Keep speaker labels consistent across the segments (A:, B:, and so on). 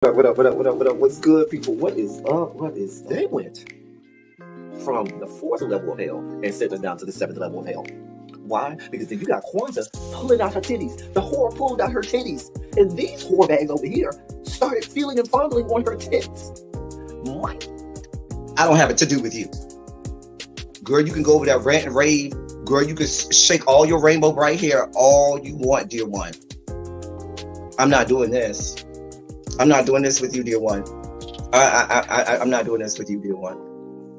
A: What up? What's good, people? What is up? What is they went from the fourth level of hell and sent us down to the seventh level of hell. Why? Because then you got Kwanzaa pulling out her titties. The whore pulled out her titties. And these whore bags over here started feeling and fondling on her tits. What?
B: I don't have it to do with you. Girl, you can go over there, rant and rave. Girl, you can shake all your rainbow bright hair all you want, dear one. I'm not doing this. I'm not doing this with you, dear one. I'm not doing this with you, dear one.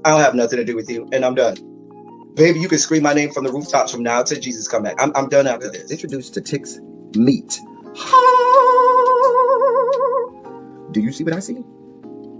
B: I don't have nothing to do with you, and I'm done. Baby, you can scream my name from the rooftops from now till Jesus come back. I'm done after this.
A: Introduced to Tick's meat. Do you see what I see?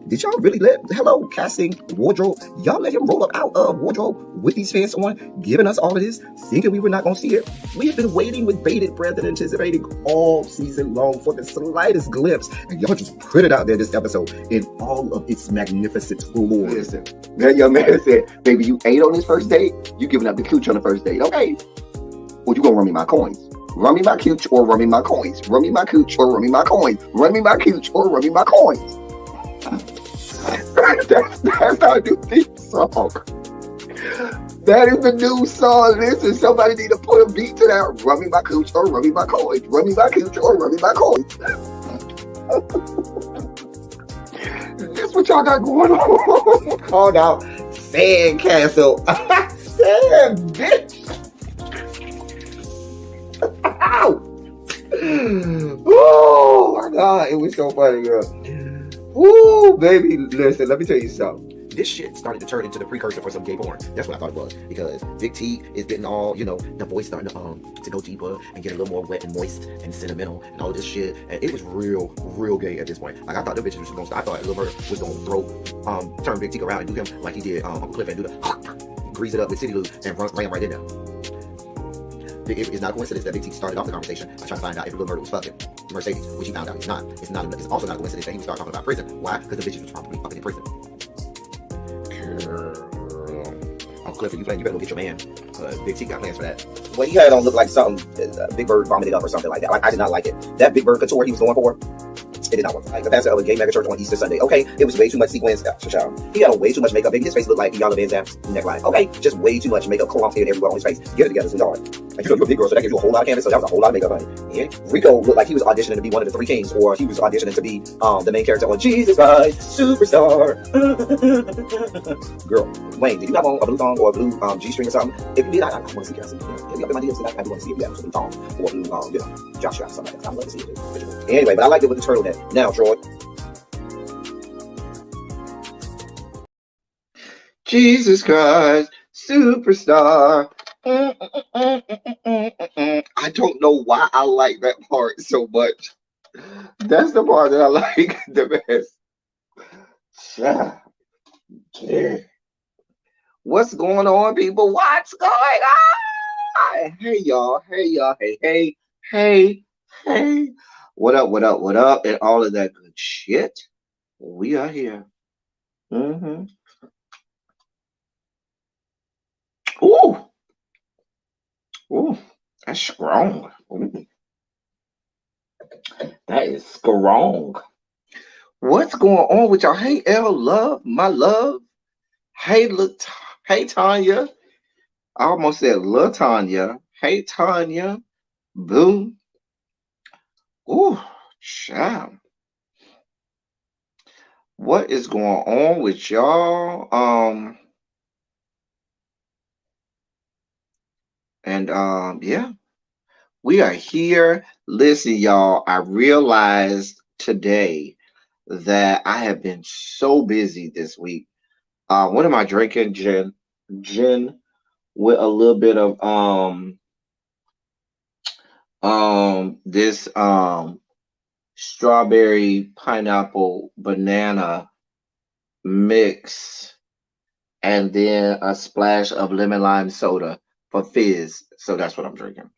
A: Did y'all really hello, casting, wardrobe, y'all let him roll up out of wardrobe with these fans on, giving us all of this, thinking we were not going to see it? We have been waiting with bated breath and anticipating all season long for the slightest glimpse, and y'all just put it out there this episode in all of its magnificent glory.
C: Listen, that young man said, baby, you ate on this first date, you giving up the cooch on the first date, okay? Well, you gonna run me my coins. Run me my cooch or run me my coins. Run me my cooch or run me my coins. Run me my cooch or run me my coins. That's how I do this song. That is the new song. Listen, somebody need to put a beat to that. Run me my cooch or run me my coins. Run me my cooch or run me my coins. That's what y'all got going on.
A: Called out Sandcastle. Sand, bitch. Ow. Oh my God, it was so funny, girl. Ooh, baby, listen, let me tell you something. This shit started to turn into the precursor for some gay porn. That's what I thought it was. Because Big T is getting all, the voice starting to go deeper and get a little more wet and moist and sentimental and all this shit. And it was real gay at this point. Like, I thought the bitch was going to stop. I thought Lil Bird was going to turn Big T around and do him like he did Uncle Cliff and do the grease it up with City Lou and ran right in there. It's not a coincidence that Big T started off the conversation by trying to find out if Lil Murder was fucking Mercedes, which he found out he's not. It's also not a coincidence that he would start talking about prison. Why? Because the bitches was probably fucking in prison. Girl. Uncle Cliff, you better go get your man. Big T got plans for that. What he had on looked like something Big Bird vomited up or something like that. Like, I did not like it. That Big Bird couture he was going for, it did not work. Like the pastor of a gay mega church on Easter Sunday. Okay, it was way too much sequins. He had on way too much makeup. Baby, his face looked like Yalla Van Zap's neckline. Okay, just way too much makeup clumped in everywhere on his face. Get it together, sweetheart. Like, you're a big girl, so that gives you a whole lot of canvas. So that was a whole lot of makeup, honey. Yeah. Rico looked like he was auditioning to be one of the three kings, or he was auditioning to be the main character on Jesus Christ Superstar. Girl, Wayne, did you have on a blue thong or a blue G-string or something? If you did, I want to see. Can I see? Hit me up in my DMs tonight. I do want to see if you have a blue thong or a blue jock strap, something like that. I'd love to see it too. Anyway, but I liked it with the turtleneck. Now, Troy.
C: Jesus Christ, superstar. I don't know why I like that part so much. That's the part that I like the best. Yeah. What's going on, people? What's going on? Hey, y'all. Hey. What up, and all of that good shit. We are here. Ooh, that's strong. Ooh. That is strong. What's going on with y'all? Hey, L, love, my love. Hey, hey, Tanya. I almost said LaTanya. Hey, Tanya. Boom. Ooh, child. What is going on with y'all? Yeah, we are here. Listen, y'all, I realized today that I have been so busy this week. What am I drinking? Gin with a little bit of this strawberry, pineapple, banana mix, and then a splash of lemon lime soda for fizz. So that's what I'm drinking.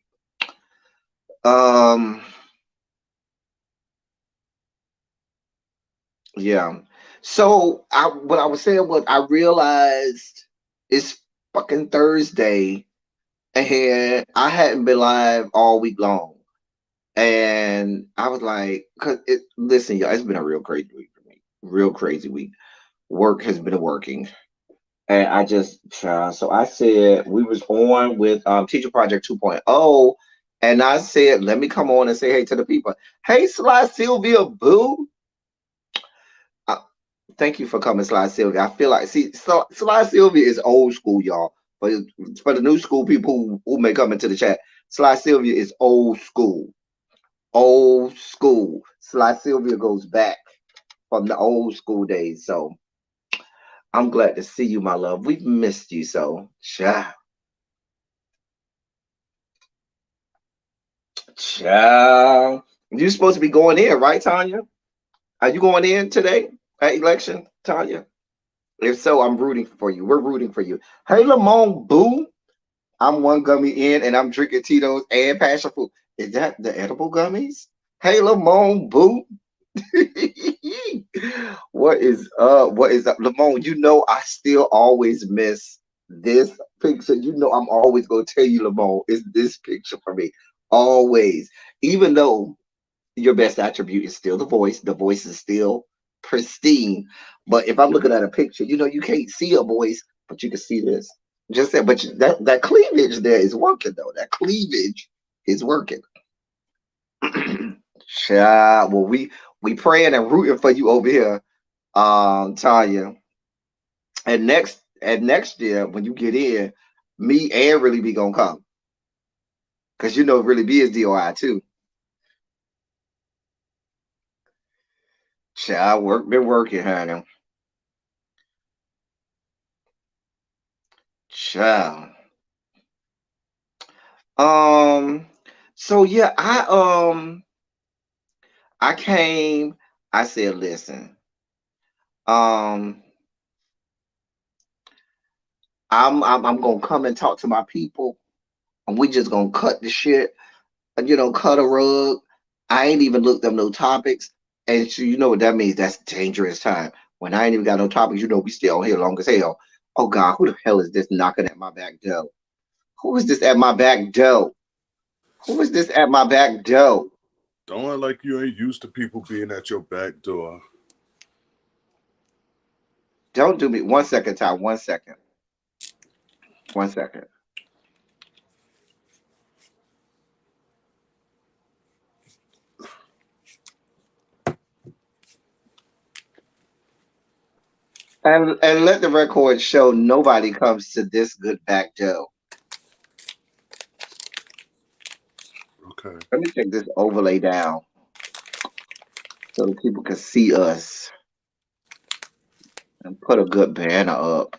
C: Yeah. So what I was saying was I realized it's fucking Thursday and I hadn't been live all week long. And I was like, cause listen, y'all, it's been a real crazy week for me. Real crazy week. Work has been working. And I just so I said we was on with Teacher Project 2.0, and I said, let me come on and say hey to the people. Hey, Sly Sylvia Boo. Uh, Thank you for coming, Sly Sylvia. I feel like Sly Sylvia is old school, y'all. But for the new school people who may come into the chat, Sly Sylvia is old school. Old school. Sly Sylvia goes back from the old school days. So I'm glad to see you, my love. We've missed you so. Ciao. Ciao. You're supposed to be going in, right, Tanya? Are you going in today at election, Tanya? If so, I'm rooting for you. We're rooting for you. Hey, Lamone Boo. I'm one gummy in and I'm drinking Tito's and passion fruit. Is that the edible gummies? Hey, Lamone Boo. What is up? What is up? Lamone, you know I still always miss this picture. You know I'm always gonna tell you, Lamone, it's this picture for me. Always. Even though your best attribute is still the voice. The voice is still pristine. But if I'm looking at a picture, you know, you can't see a voice, but you can see this. Just that, but that cleavage there is working though. That cleavage is working. Child, well, we praying and rooting for you over here, Tanya. And next year when you get in, me and Really be gonna come because you know Really B is DOI too. Child, been working, honey. Child. Um. So yeah, I came. I said, listen. Um. I'm gonna come and talk to my people, and we just gonna cut the shit. Cut a rug. I ain't even looked up no topics, and so you know what that means. That's dangerous time. When I ain't even got no topics, we still on here long as hell. Oh God, who the hell is this knocking at my back door? Who is this at my back door? Who is this at my back door?
D: Don't act like you ain't used to people being at your back door.
C: Don't do me. 1 second, Tom. 1 second. 1 second. And let the record show nobody comes to this good back door.
D: Okay.
C: Let me take this overlay down so that people can see us and put a good banner up.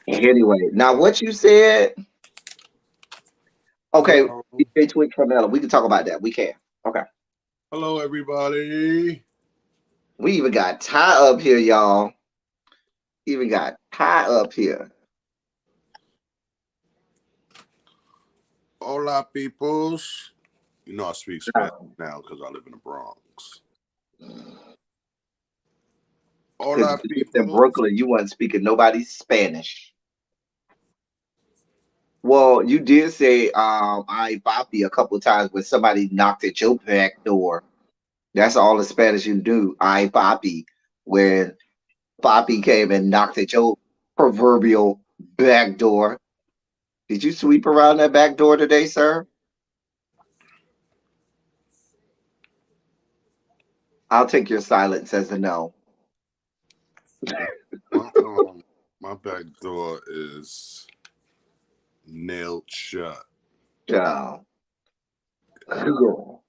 C: Anyway, now what you said, okay,
D: Hello.
C: DJ Twitch Carmella, we can talk about that. We can. Okay.
D: Hello, everybody.
C: We even got Ty up here, y'all. Even got Ty up here.
D: Hola, peoples. You know I speak Spanish now because I live in the Bronx.
C: Because
D: Hola,
C: you lived in
D: peoples.
C: Brooklyn, you wasn't speaking nobody's Spanish. Well, you did say I Papi a couple of times when somebody knocked at your back door. That's all the Spanish you do. I Papi. When Papi came and knocked at your proverbial back door. Did you sweep around that back door today, sir? I'll take your silence as a no.
D: My, my back door is nailed shut.
C: Yeah. Cool.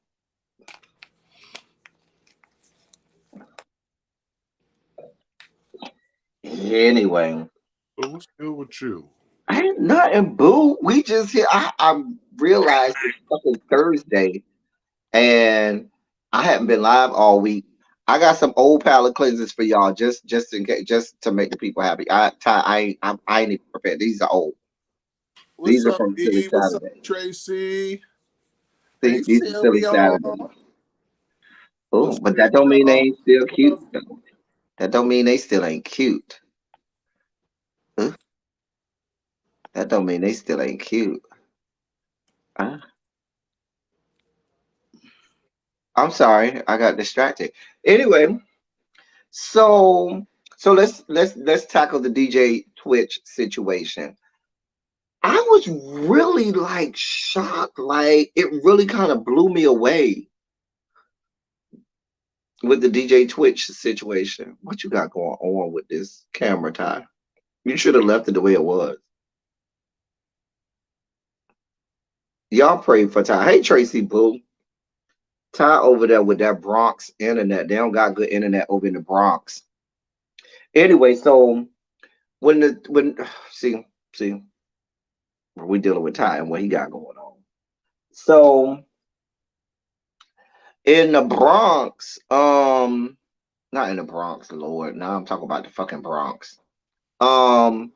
C: Anyway,
D: So what's good with you?
C: ain't nothing, boo. We just here. I realized it's fucking Thursday, and I haven't been live all week. I got some old palate cleansers for y'all, just in case, just to make the people happy. I ain't even prepared. These are old.
D: What's
C: These are
D: up,
C: from Silly
D: E? What's up,
C: Saturday.
D: Tracy? Hey,
C: These are Silly
D: Sylvia.
C: Saturday. Oh,
D: What's
C: but that
D: good,
C: don't mean they
D: y'all?
C: ain't still cute. Though. That don't mean they still ain't cute. Huh? That don't mean they still ain't cute. Huh? I'm sorry, I got distracted. Anyway, so let's tackle the DJ Twitch situation. I was really like shocked, like it really kind of blew me away with the DJ Twitch situation. What you got going on with this camera, Ty? You should have left it the way it was. Y'all pray for Ty. Hey Tracy Boo. Ty over there with that Bronx internet. They don't got good internet over in the Bronx. Anyway, so when see we dealing with Ty and what he got going on. So in the Bronx, not in the Bronx, Lord. Now I'm talking about the fucking Bronx. Um,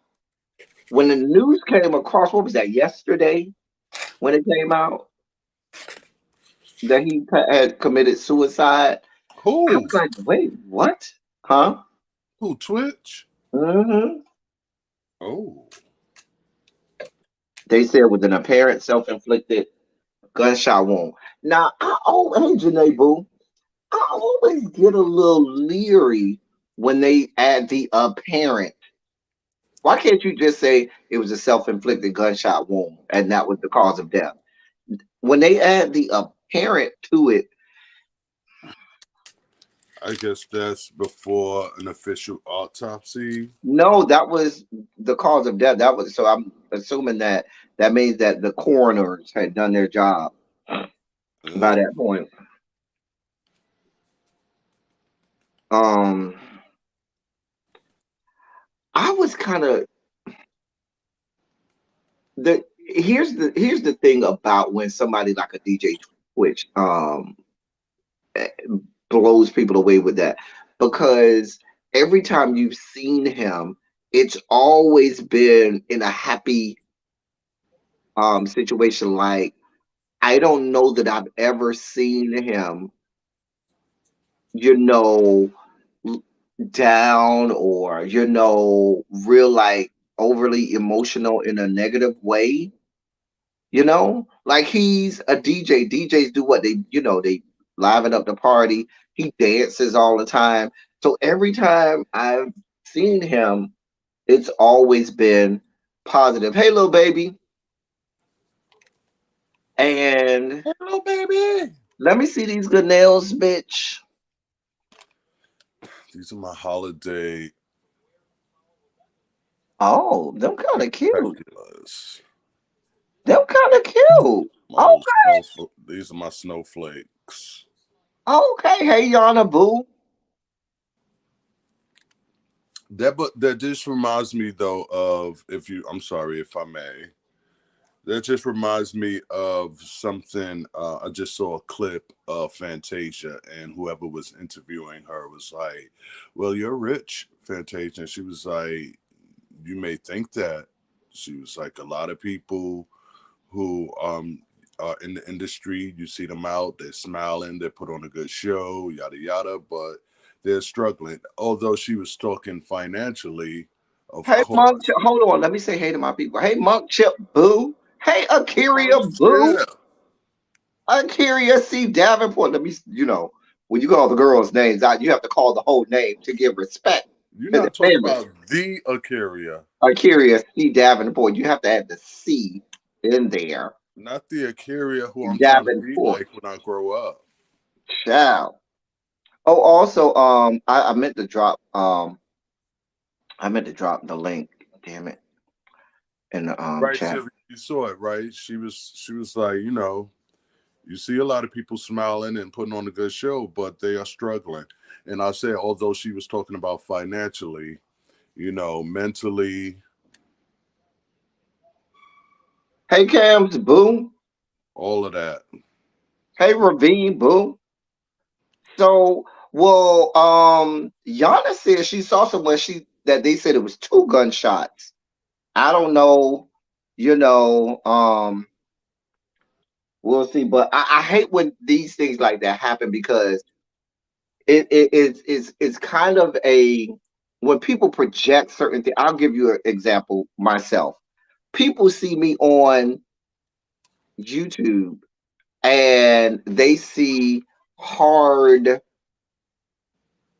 C: when the news came across, what was that, yesterday when it came out that he had committed suicide? I
D: Who?
C: was like, wait, what? Huh?
D: Who? Twitch?
C: Mm-hmm.
D: Oh.
C: They said with an apparent self-inflicted gunshot wound. Now, hey, Janae Boo, I always get a little leery when they add the apparent. Why can't you just say it was a self-inflicted gunshot wound and that was the cause of death? When they add the apparent to it,
D: I guess that's before an official autopsy.
C: no, that was the cause of death. That was, so I'm assuming that that means that the coroners had done their job by that point. Um, I was kind of here's the thing about when somebody like a DJ Twitch eh, blows people away with that, because every time you've seen him, it's always been in a happy situation. Like, I don't know that I've ever seen him, you know, down or, real like overly emotional in a negative way. Like he's a DJ. DJs do what they liven up the party. He dances all the time. So every time I've seen him, it's always been positive. Hey, little baby. And
D: Hello, baby.
C: let me see these good nails, bitch.
D: These are my holiday
C: Oh, them kind of cute.
D: spectaculars.
C: Them kind of cute.
D: My
C: Oh,
D: little these are my snowflakes.
C: okay. Hey, Yana Boo.
D: That just reminds me though of, I'm sorry if I may. That just reminds me of something. I just saw a clip of Fantasia, and whoever was interviewing her was like, "Well, you're rich, Fantasia." And she was like, "You may think that." She was like, "A lot of people who are in the industry, you see them out, they're smiling, they put on a good show, yada yada, but they're struggling." Although she was talking financially, of
C: Hey, Monk.
D: course.
C: Hold on. Let me say hey to my people. Hey, Monk Chip Boo. Hey,
D: Oh,
C: Akiria Boo.
D: yeah.
C: Akiria C. Davenport. Let me, when you call the girls' names out, you have to call the whole name to give respect
D: You're
C: to the
D: not talking
C: family.
D: about the Akaria.
C: Akiria C. Davenport. You have to add the C in there.
D: Not the Akaria who I'm trying to be
C: Davenport.
D: like when I grow up.
C: Ciao. Oh, also, I meant to drop, the link. Damn it, in the
D: Right,
C: chat.
D: Sylvia, you saw it, right? She was like, you see a lot of people smiling and putting on a good show, but they are struggling. And I said, although she was talking about financially, mentally,
C: Hey, Cams Boo.
D: all of that.
C: Hey, Ravine Boo. So, well, Yana said she saw someone that they said it was two gunshots. I don't know, you know, we'll see. But I hate when these things like that happen, because it's kind of a when people project certain things. I'll give you an example myself. People see me on YouTube and they see hard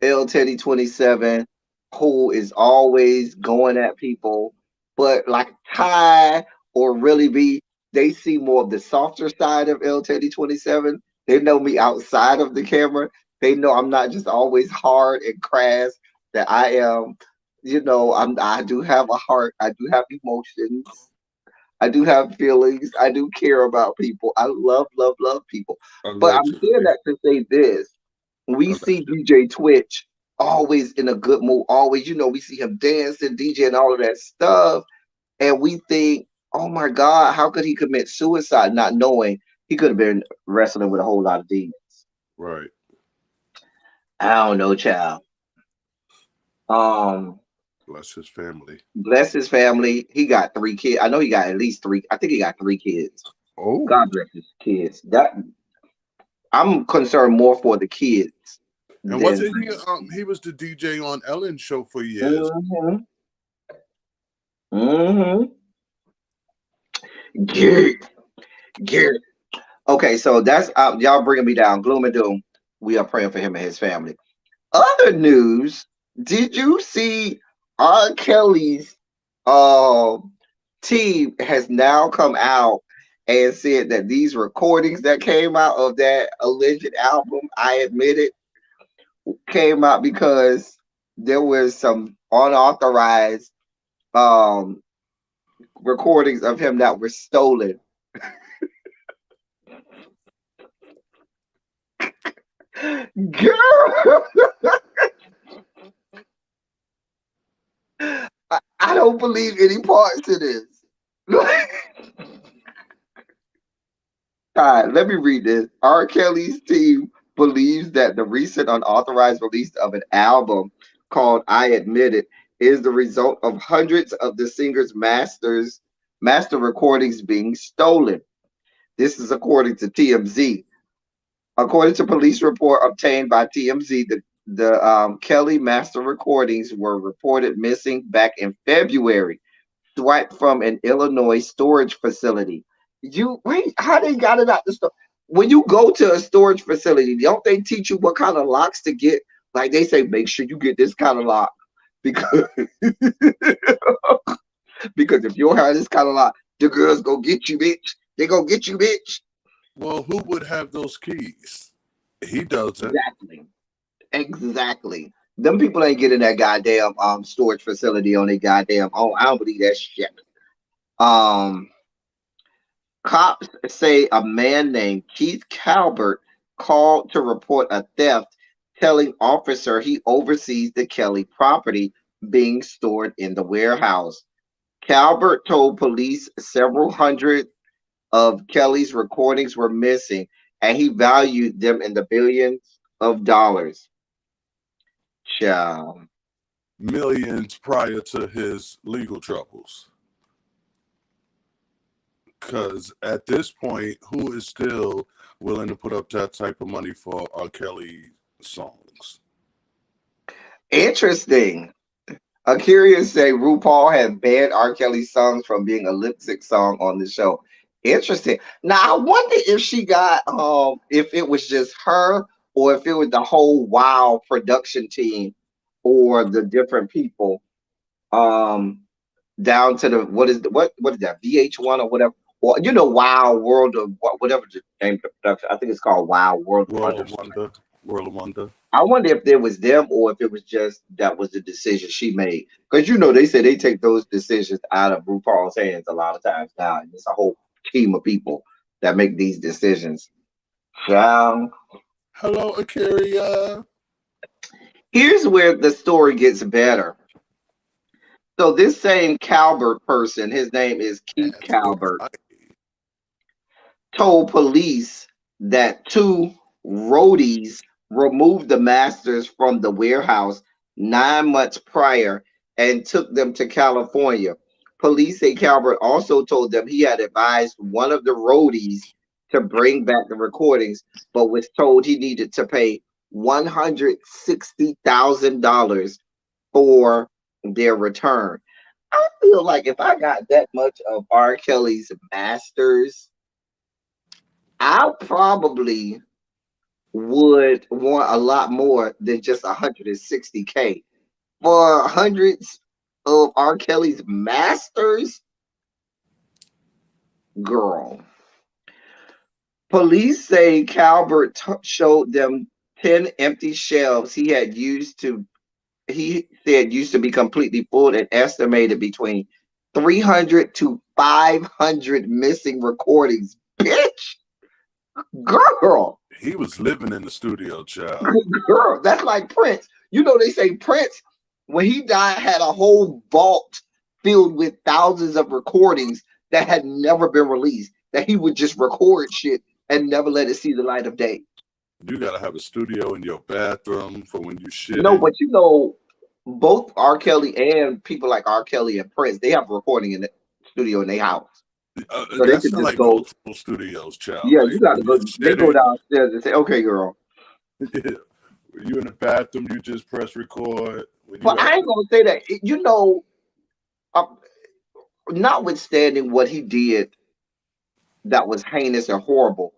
C: L Teddy 27 who is always going at people, but like Ty or really be, they see more of the softer side of L Teddy 27. They know me outside of the camera. They know I'm not just always hard and crass. That I am, I do have a heart. I do have emotions. I do have feelings. I do care about people. I love, love, love people. But I'm saying
D: Allegedly.
C: that to say this. We see
D: Allegedly.
C: DJ Twitch always in a good mood, always, we see him dancing, DJ, and all of that stuff. And we think, oh my God, how could he commit suicide not knowing he could have been wrestling with a whole lot of demons?
D: Right.
C: I don't know, child. Um,
D: Bless his family.
C: Bless his family. He got 3 kids. I know he got at least three. I think he got 3 kids.
D: Oh.
C: God bless his kids. That I'm concerned more for the kids
D: And
C: than.
D: wasn't he was the DJ on Ellen's show for years.
C: Mm-hmm. Mm-hmm. Garrett, Garrett. Okay, so that's y'all bringing me down. Gloom and doom. We are praying for him and his family. Other news. Did you see R. Kelly's uh, team has now come out and said that these recordings that came out of that alleged album, I admit it, came out because there was some unauthorized um recordings of him that were stolen. Girl, I don't believe any parts of this. All right, let me read this. R. Kelly's team believes that the recent unauthorized release of an album called I Admit It is the result of hundreds of the singer's master recordings being stolen. This is according to TMZ. According to police report obtained by TMZ, the Kelly master recordings were reported missing back in February, swiped from an Illinois storage facility. You wait, how they got it out the store? When you go to a storage facility, don't they teach you what kind of locks to get? Like they say, make sure you get this kind of lock because because if you don't have this kind of lock, the girls go get you, bitch. They go get you, bitch.
D: Well, who would have those keys? He doesn't.
C: Exactly. Exactly. Them people ain't getting that goddamn storage facility on their goddamn own. I don't believe that shit. Um Cops say a man named Keith Calvert called to report a theft, telling officer he oversees the Kelly property being stored in the warehouse. Calvert told police several hundred of Kelly's recordings were missing, and he valued them in the billions of dollars. Child.
D: Millions prior to his legal troubles. Because at this point, who is still willing to put up that type of money for R. Kelly songs?
C: Interesting. Akira say RuPaul has banned R. Kelly songs from being a lip sync song on the show. Interesting. Now I wonder if she got if it was just her or if it was the whole Wow production team or the different people down to the what is that VH1 or whatever or Wow World of whatever the name of the production. I think it's called Wow World of
D: World
C: Wonder.
D: of Wonder. World of Wonder.
C: I wonder if it was them or if it was just that was the decision she made. Because they say they take those decisions out of RuPaul's hands a lot of times now, and it's a whole team of people that make these decisions. Um,
D: Hello, Akira.
C: Here's where the story gets better. So this same Calvert person, his name is Keith
D: That's
C: Calvert,
D: right.
C: told police that two roadies removed the masters from the warehouse 9 months prior and took them to California. Police say Calvert also told them he had advised one of the roadies to bring back the recordings, but was told he needed to pay $160,000 for their return. I feel like if I got that much of R. Kelly's masters, I'll probably would want a lot more than just 160K for hundreds of R. Kelly's masters. Girl, police say Calvert showed them 10 empty shelves he said used to be completely full and estimated between 300 to 500 missing recordings. Bitch, girl,
D: He was living in the studio, child.
C: girl, that's like Prince. You know, they say Prince, when he died, had a whole vault filled with thousands of recordings that had never been released, that he would just record shit and never let it see the light of day.
D: You gotta have a studio in your bathroom for when you shit.
C: No, but you know, both R. Kelly and people like R. Kelly and Prince, they have recording in the studio in their house. So they
D: That's
C: could
D: not
C: just
D: like
C: go.
D: multiple studios, child.
C: Yeah,
D: Like,
C: you gotta go. They go downstairs and say, "Okay, girl."
D: When you in the bathroom, you just press record. When you
C: But I ain't gonna say that. You know, uh, notwithstanding what he did, that was heinous and horrible.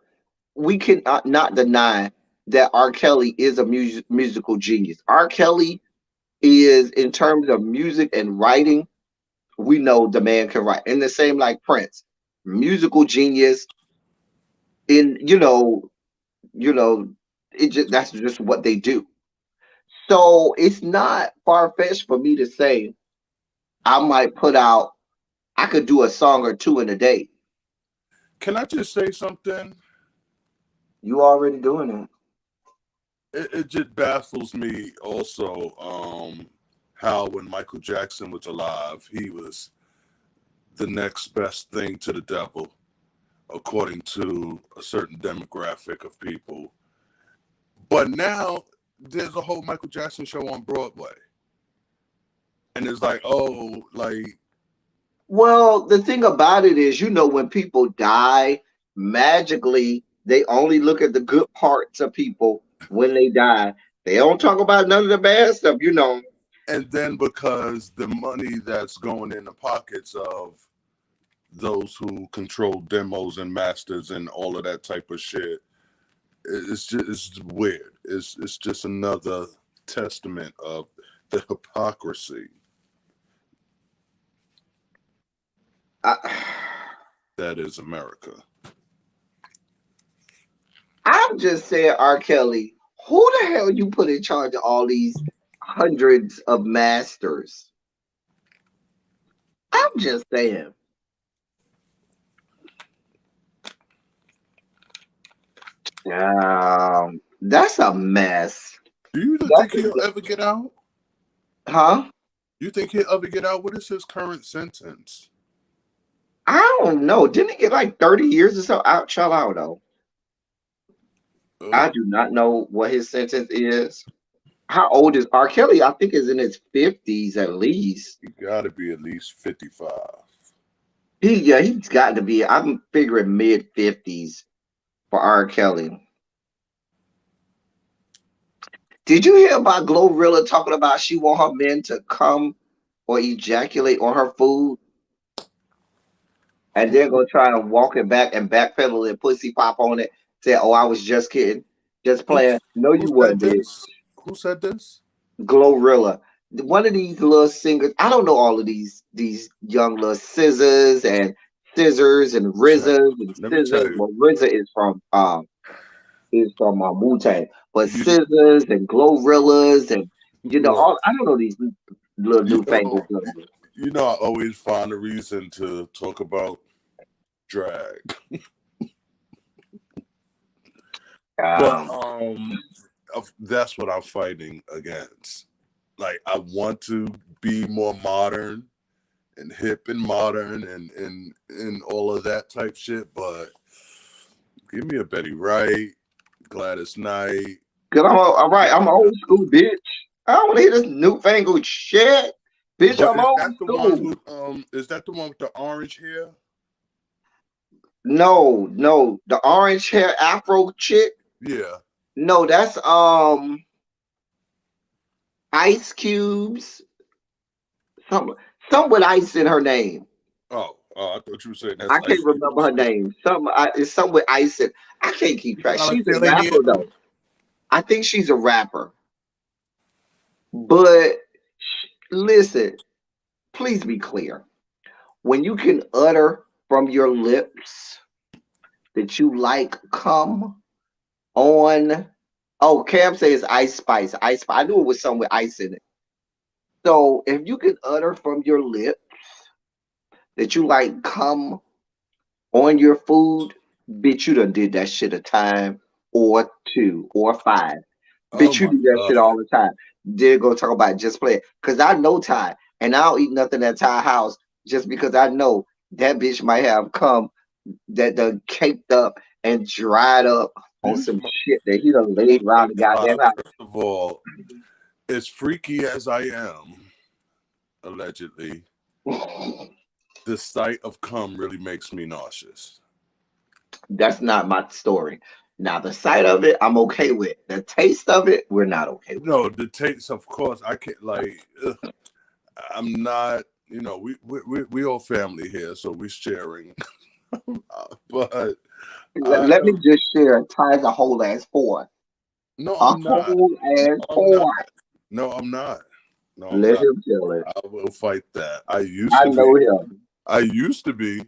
C: We can not deny that R. Kelly is a musical genius. R. Kelly is, in terms of music and writing, we know the man can write. And the same like Prince, musical genius. In it just that's just what they do. So it's not far fetched for me to say I might I could do a song or two in a day.
D: Can I just say something?
C: You already doing it.
D: It just baffles me also how when Michael Jackson was alive, he was the next best thing to the devil, according to a certain demographic of people. But now there's a whole Michael Jackson show on Broadway. And it's like, oh, like.
C: Well, the thing about it is, when people die, magically, they only look at the good parts of people when they die. They don't talk about none of the bad stuff,
D: And then because the money that's going in the pockets of those who control demos and masters and all of that type of shit, it's weird. It's just another testament of the hypocrisy that is America.
C: I'm just saying, R. Kelly, who the hell you put in charge of all these hundreds of masters? I'm just saying. That's a mess.
D: Do you think he'll ever get out?
C: Huh?
D: You think he'll ever get out? What is his current sentence?
C: I don't know. Didn't he get like 30 years or so? Out, child out though. I do not know what his sentence is. How old is R. Kelly? I think is in his 50s at least.
D: He got to be at least 55.
C: He's got to be. I'm figuring mid 50s for R. Kelly. Did you hear about Glorilla talking about she want her men to come or ejaculate on her food? And then go try and walk it back and backpedal and pussy pop on it. Say, "Oh, I was just kidding, just playing." No, you wasn't, bitch.
D: Who said this?
C: Glorilla. One of these little singers. I don't know all of these young little scissors and RZAs and scissors. Well, RZA is from Wu-Tang, but scissors and Glorillas and I don't know these little newfangled girls.
D: I always find a reason to talk about drag. But that's what I'm fighting against. Like, I want to be more modern and hip and modern and all of that type shit, but give me a Betty Wright, Gladys Knight.
C: Cause I'm old school, bitch. I don't want to hear this newfangled shit. Bitch, I'm old school.
D: Is that the one with the orange hair?
C: No, the orange hair afro chick.
D: Yeah.
C: No, that's Ice Cube's. Some with ice in her name.
D: Oh, I thought you were saying that's
C: I can't remember her name. It's something with ice in. I can't keep track. She's a rapper though. I think she's a rapper. But listen, please be clear. When you can utter from your lips that you like come on. Oh, Cam says Ice Spice. Ice Spice. I knew it was something with ice in it. So if you can utter from your lips that you like come on your food, bitch, you done did that shit a time or two or five.
D: Oh
C: Bitch, you
D: my
C: do that shit
D: god.
C: all the time. Did go talk about just play it. Cause I know Ty and I don't eat nothing at Ty house just because I know that bitch might have come that done caked up and dried up on some shit that he done laid around the goddamn house.
D: First of all, as freaky as I am, allegedly, the sight of cum really makes me nauseous.
C: That's not my story. Now the sight of it, I'm okay with. The taste of it, we're not okay with.
D: No, the taste, of course, I can't like. I'm not. We all family here, so we're sharing. But I
C: Let me
D: don't.
C: just share. Ty's a whole ass four.
D: No,
C: A
D: I'm not.
C: whole ass
D: No, I'm not.
C: four.
D: No, I'm not. No, I'm
C: Let
D: not.
C: him tell it.
D: I will fight that. I used
C: I
D: to be.
C: know him.
D: I used to be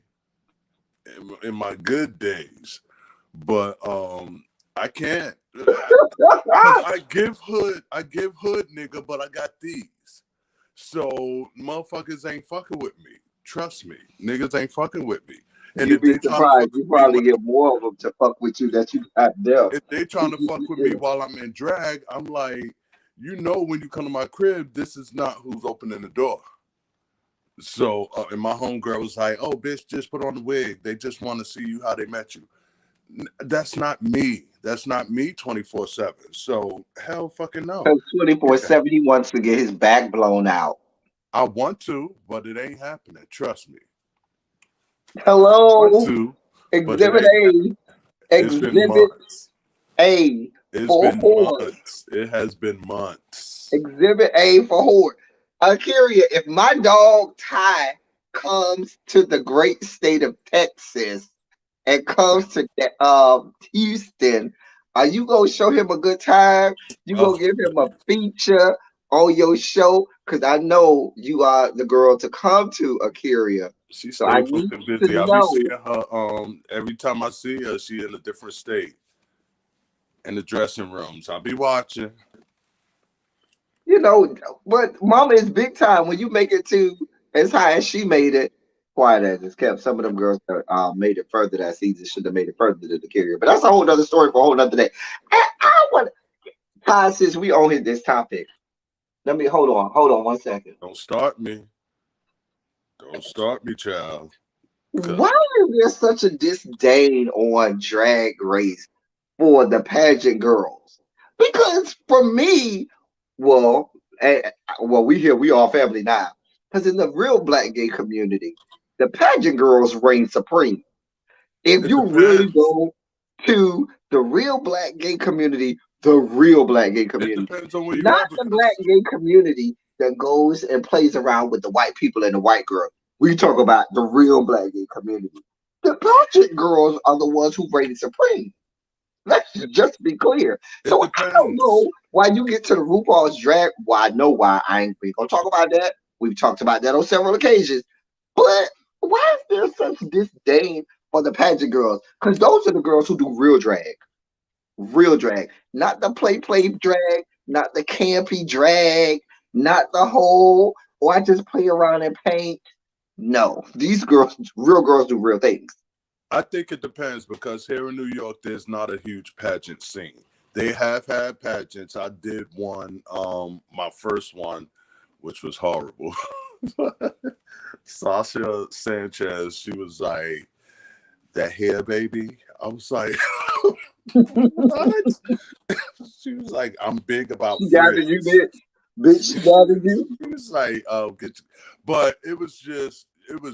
D: in my good days, but I can't because I give hood nigga, but I got these. So motherfuckers ain't fucking with me. Trust me, niggas ain't fucking with me. And
C: You'd
D: if
C: be
D: they trying to
C: surprised.
D: fuck
C: You
D: with me
C: probably get more of them to fuck with you that you got there.
D: if they trying to fuck with me while I'm in drag, I'm like, when you come to my crib, this is not who's opening the door. So, and my homegirl was like, "Oh, bitch, just put on the wig. They just want to see you how they met you." That's not me. That's not me 24/7. So, hell fucking no.
C: Because 24/7 he wants to get his back blown out.
D: I want to, but it ain't happening. Trust me. I want
C: Hello,
D: to, but it
C: Exhibit
D: ain't happening.
C: A,
D: It's been
C: Exhibit
D: months.
C: A
D: It's
C: for
D: been
C: whore,
D: months. It has been months.
C: Exhibit A for whore. Kyria, if my dog Ty comes to the great state of Texas and comes to Houston, are you gonna show him a good time? You gonna
D: Oh,
C: give him a feature on your show? Cause I know you are the girl to come to, Kyria.
D: she
C: So I
D: stay
C: need
D: fucking
C: to
D: busy. I be
C: know.
D: seeing her. Every time I see her, she in a different state in the dressing rooms. I be watching.
C: You know, but Mama is big time when you make it to as high as she made it. Quiet as it's kept. Some of them girls that made it further that season should have made it further to the carrier. But that's a whole other story for a whole other day. I want Ty, since we on hit this topic. Let me hold on 1 second.
D: Don't start me. Don't start me, child.
C: Why is there such a disdain on Drag Race for the pageant girls? Because for me, well, we all family now. Because in the real black gay community, the pageant girls reign supreme. If
D: It
C: you really
D: depends.
C: go to the real black gay community, the real black gay
D: It
C: community,
D: depends on where you
C: not
D: are
C: the black
D: because
C: gay community that goes and plays around with the white people and the white girl. We talk about the real black gay community. The pageant girls are the ones who reign supreme. Let's just be clear.
D: it
C: So I don't
D: depends.
C: know why you get to the RuPaul's drag. Well, I know why. I ain't we gonna talk about that. We've talked about that on several occasions. But why is there such disdain for the pageant girls? Because those are the girls who do real drag, not the play drag, not the campy drag, not the whole. Or I just play around and paint. No, these girls, real girls, do real things.
D: I think it depends because here in New York, there's not a huge pageant scene. They have had pageants. I did one, my first one, which was horrible. Sasha Sanchez, she was like, that hair baby. I was like, what? She was like, I'm big about
C: She gathered you,
D: frizz.
C: bitch. She gathered you.
D: She was like, oh, get you. But it was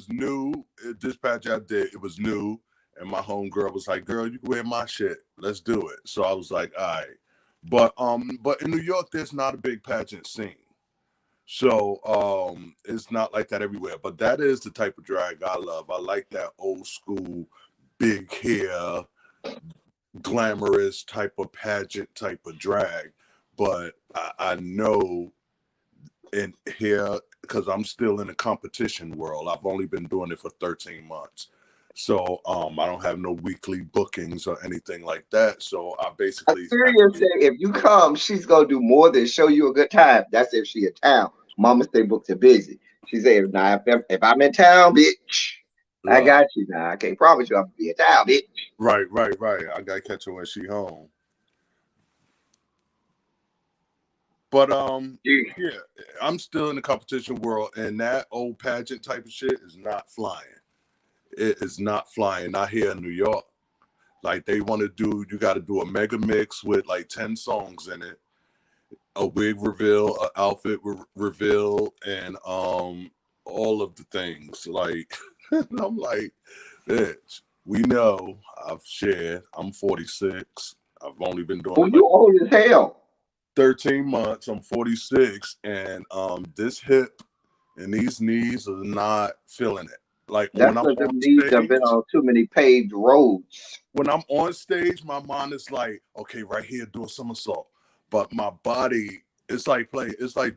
D: new. This patch I did, it was new. And my homegirl was like, girl, you can wear my shit. Let's do it. So I was like, all right. But in New York, there's not a big pageant scene. So it's not like that everywhere. But that is the type of drag I love. I like that old school, big hair, glamorous type of pageant type of drag, but I know in here, because I'm still in the competition world, I've only been doing it for 13 months. So I don't have no weekly bookings or anything like that. So I basically
C: Assyria said if you come, she's gonna do more than show you a good time. That's if she in town. Mama say books are busy. She said, "Nah, if I'm in town, bitch, I got you. Now I can't promise you I'm gonna be in town, bitch."
D: Right. I gotta catch her when she home. But yeah, I'm still in the competition world, and that old pageant type of shit is not flying. It is not flying. Not here in New York. Like they want to do, you got to do a mega mix with like 10 songs in it, a wig reveal, an outfit reveal, and all of the things. Like I'm like, bitch, we know I've shared. I'm 46. I've only been doing
C: Oh,
D: it like
C: you old as hell.
D: 13 months. I'm 46, and this hip and these knees are not feeling it. Like
C: That's
D: when I'm
C: because
D: on
C: them knees have been
D: stage,
C: on too many paved roads.
D: when I'm on stage, my mind is like, okay, right here, do a somersault. But my body, it's like playing, it's like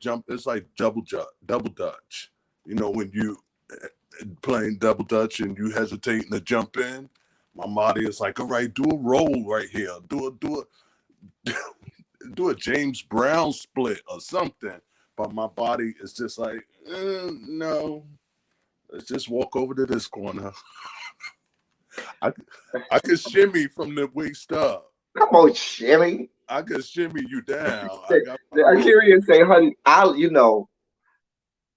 D: double dutch. You know, when you playing double dutch and you hesitating to jump in, my body is like, all right, do a roll right here, do a James Brown split or something. But my body is just like, no, let's just walk over to this corner. I could shimmy from the waist up.
C: Come on, Shimmy.
D: I could shimmy you down. I got my
C: I
D: little,
C: hear you say, honey,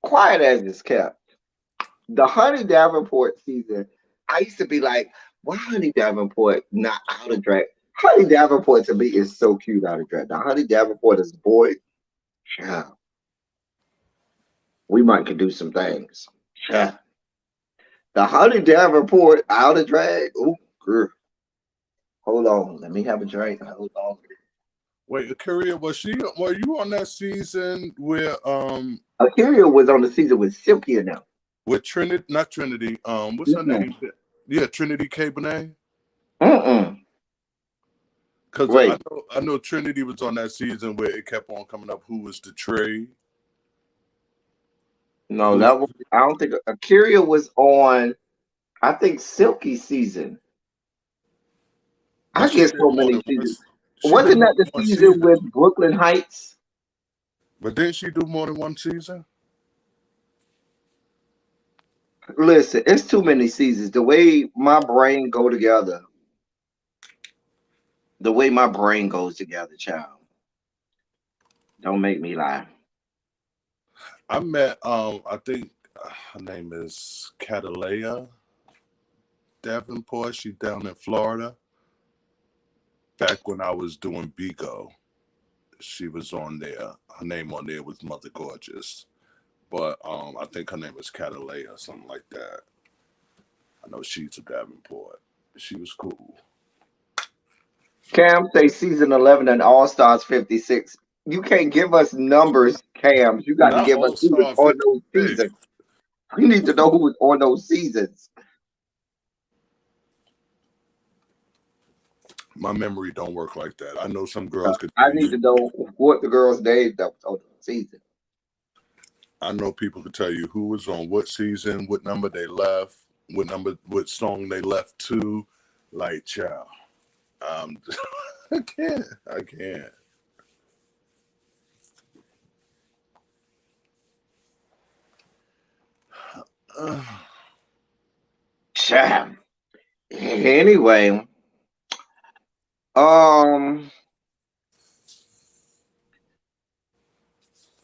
C: quiet as it's kept. The Honey Davenport season, I used to be like, why Honey Davenport not out of drag? Honey Davenport to me is so cute out of drag. Now, Honey Davenport is a boy. Yeah, we might could do some things. Yeah. The Honey Davenport out of drag. Oh, girl. Hold on. Let me have a drink. Hold on.
D: wait, Kyria, were you on that season where
C: Akira was on the season with Silky and them.
D: with Trinity, not Trinity, what's her
C: Mm-mm.
D: name? Yeah, Trinity K. Bonet.
C: Mm-mm.
D: Because
C: Wait.
D: I know Trinity was on that season where it kept on coming up. Who was the Trey?
C: No,
D: Who's
C: that was I don't think Akira was on I think Silky season. I
D: but she
C: get
D: did
C: so
D: more
C: many
D: than one.
C: seasons.
D: She did
C: Wasn't
D: more
C: that the
D: than one
C: season
D: season.
C: with Brooklyn Heights?
D: But didn't she do more than one season?
C: Listen, it's too many seasons. The way my brain go together, the way my brain goes together, child. Don't make me lie.
D: I met I think her name is Catalea Davenport. She down in Florida. Back when I was doing Bigo, she was on there. Her name on there was Mother Gorgeous. But I think her name was Catalea or something like that. I know she's a Davenport. She was cool.
C: Cam say season 11 and All Stars 56. You can't give us numbers, Cams. You got to
D: Not
C: give us
D: All
C: who was
D: Star
C: on those
D: 56.
C: seasons. We need to know who was on those seasons.
D: My memory don't work like that. I know some girls could
C: I
D: tell
C: need
D: you.
C: to know what the girl's name that was on the season.
D: I know people could tell you who was on what season, what number they left, what song they left to. Like, child, um, I can't. I can't.
C: Child. Anyway, um,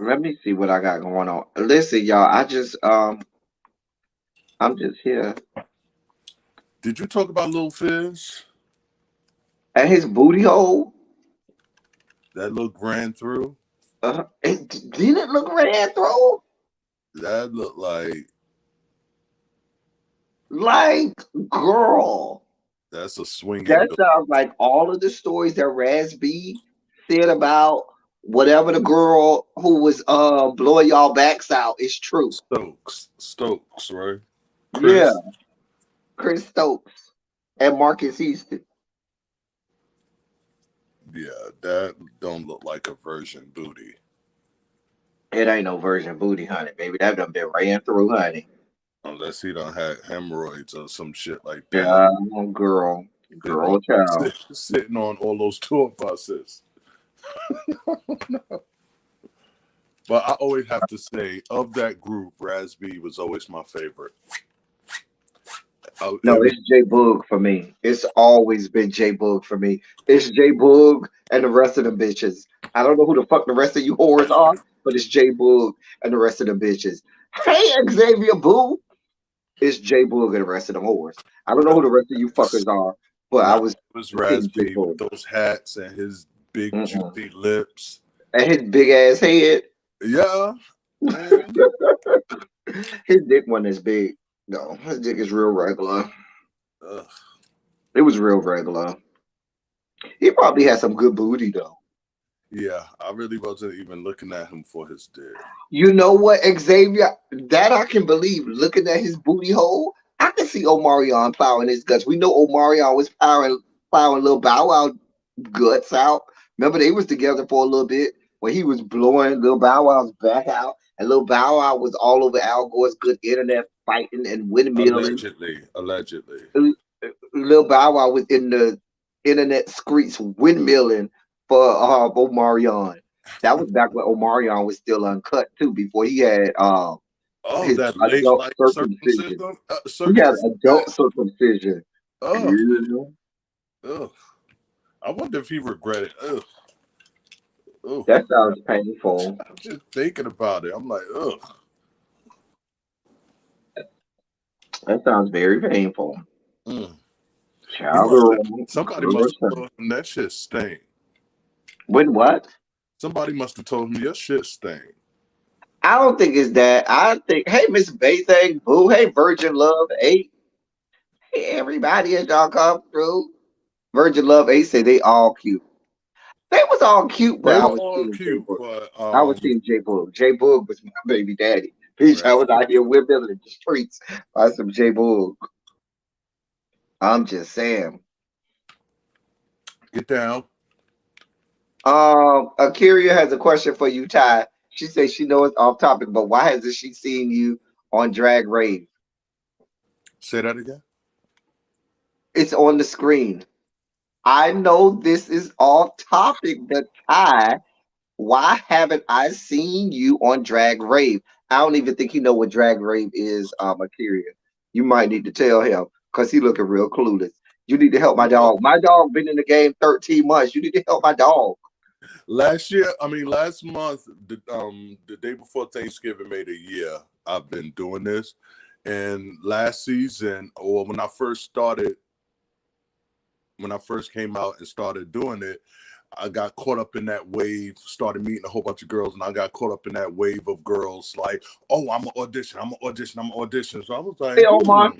C: let me see what I got going on. Listen, y'all, I'm just here.
D: Did you talk about Lil Fizz?
C: At his booty hole.
D: That look ran through.
C: Didn't look ran through.
D: That looked
C: Like, girl.
D: that's a swinging
C: That
D: door.
C: sounds like all of the stories that Raz B said about whatever the girl who was blowing y'all backs out is true.
D: Stokes, right?
C: Yeah,
D: Chris.
C: Chris Stokes and Marcus Houston.
D: Yeah, that don't look like a virgin booty.
C: It ain't no virgin booty, honey, baby. That done been ran through, honey.
D: Unless he done had hemorrhoids or some shit like that.
C: Yeah, girl, child.
D: Sitting on all those tour buses. But I always have to say, of that group, Raz B was always my favorite.
C: No, it's J Boog for me. It's always been J Boog for me. It's J Boog and the rest of the bitches. I don't know who the fuck the rest of you whores are, but it's J Boog and the rest of the bitches. Hey, Xavier Boo. It's J Boog and the rest of the whores. I don't know who the rest of you fuckers are, but I was
D: Raz B with those hats and his big juicy lips.
C: And his big ass head.
D: Yeah.
C: His dick wasn't as big. No, his dick is real regular.
D: Ugh.
C: It was real regular. He probably had some good booty though.
D: Yeah, I really wasn't even looking at him for his dick.
C: You know what, Xavier? That I can believe. Looking at his booty hole, I can see Omarion plowing his guts. We know Omarion was plowing little Bow Wow guts out. Remember they was together for a little bit when he was blowing Lil Bow Wow's back out, and Lil Bow Wow was all over Al Gore's good internet fighting and windmilling.
D: Allegedly.
C: Lil Bow Wow was in the internet streets windmilling for Omarion. That was back when Omarion was still uncut too, before he had his
D: that
C: adult
D: late
C: circumcision. He had adult circumcision.
D: Oh. Ugh. I wonder if he regretted. Ugh. Ugh.
C: That sounds painful.
D: I'm just thinking about it. I'm like, ugh.
C: That sounds very painful.
D: Somebody must have told him that shit stink.
C: When what?
D: Somebody must have told him your shit stink.
C: I don't think it's that. I think, hey, Miss Baythang, boo, hey, Virgin Love 8. Hey, everybody as y'all come through. Virgin Love 8 say they all cute. They was all cute, but I was seeing J Boog. J Boog was my baby daddy. Bitch, I was out here whipping in the streets by some J Boog. I'm just saying.
D: Get down.
C: Akiria has a question for you, Ty. She says she knows it's off topic, but why hasn't she seen you on Drag Rave?
D: Say that again.
C: It's on the screen. I know this is off topic, but Ty, why haven't I seen you on Drag Rave? I don't even think you know what Drag Rave is, Akiria. You might need to tell him because he looking real clueless. You need to help my dog. My dog been in the game 13 months. You need to help my dog.
D: Last month, the day before Thanksgiving made a year, I've been doing this. And last season, or when I first came out and started doing it, I got caught up in that wave, started meeting a whole bunch of girls, and I got caught up in that wave of girls like, oh, I'm an audition. So I was like,
C: hey, Omar.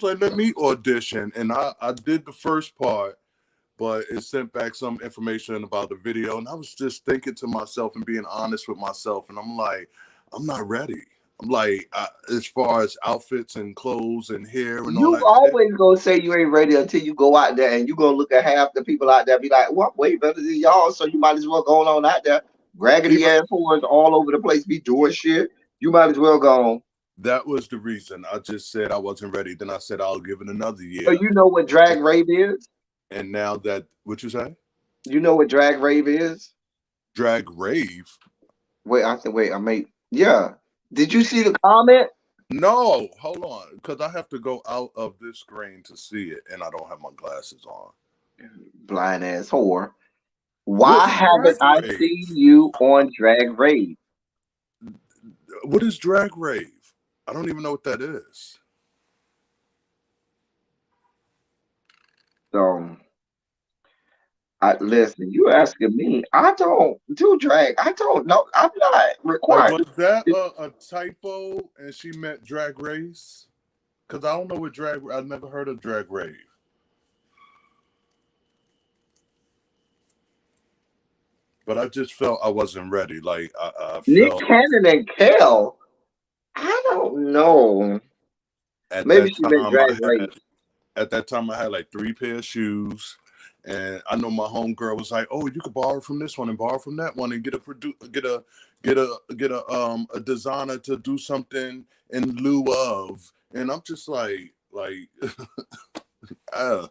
D: let me audition. And I did the first part, but it sent back some information about the video. And I was just thinking to myself and being honest with myself. And I'm like, I'm not ready. I'm like, as far as outfits and clothes and hair and all that.
C: You always gonna say you ain't ready until you go out there and you gonna look at half the people out there and be like, well, I'm way better than y'all. So you might as well go on out there. Raggedy ass whores all over the place be doing shit. You might as well go on.
D: That was the reason. I just said I wasn't ready. Then I said I'll give it another year.
C: So you know what Drag Rave is?
D: And now that, what you say?
C: You know what Drag Rave is?
D: Drag Rave?
C: Yeah. Did you see the comment?
D: No, hold on. Because I have to go out of this screen to see it. And I don't have my glasses on.
C: Blind ass whore. Why haven't I seen you on Drag Rave?
D: What is Drag Rave? I don't even know what that is.
C: So, listen, you asking me. I don't do drag. I don't know. I'm not required.
D: Was that a typo and she meant Drag Race? Because I don't know what I've never heard of Drag Rave. But I just felt I wasn't ready. Like, I
C: Nick Cannon and Kel. I don't know. Maybe she meant Drag Race.
D: At that time, I had like 3 pair of shoes, And I know my homegirl was like, "Oh, you could borrow from this one and borrow from that one and get a designer to do something in lieu of." And I'm just like, uh,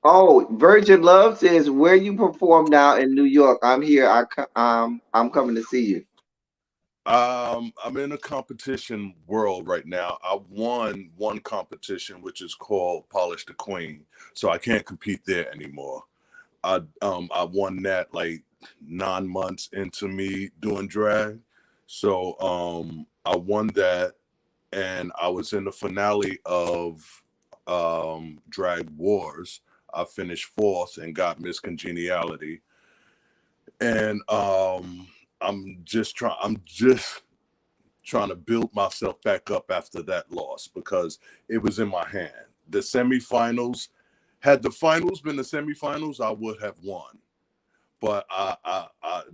C: Oh, Virgin Love says, where you perform now in New York? I'm here. I'm coming to see you.
D: I'm in a competition world right now. I won one competition, which is called Polish the Queen, so I can't compete there anymore. I won that like 9 months into me doing drag. So I won that, and I was in the finale of Drag Wars. I finished fourth and got Miss Congeniality. And I'm just trying to build myself back up after that loss because it was in my hand. The semifinals, had the finals been the semifinals, I would have won. But I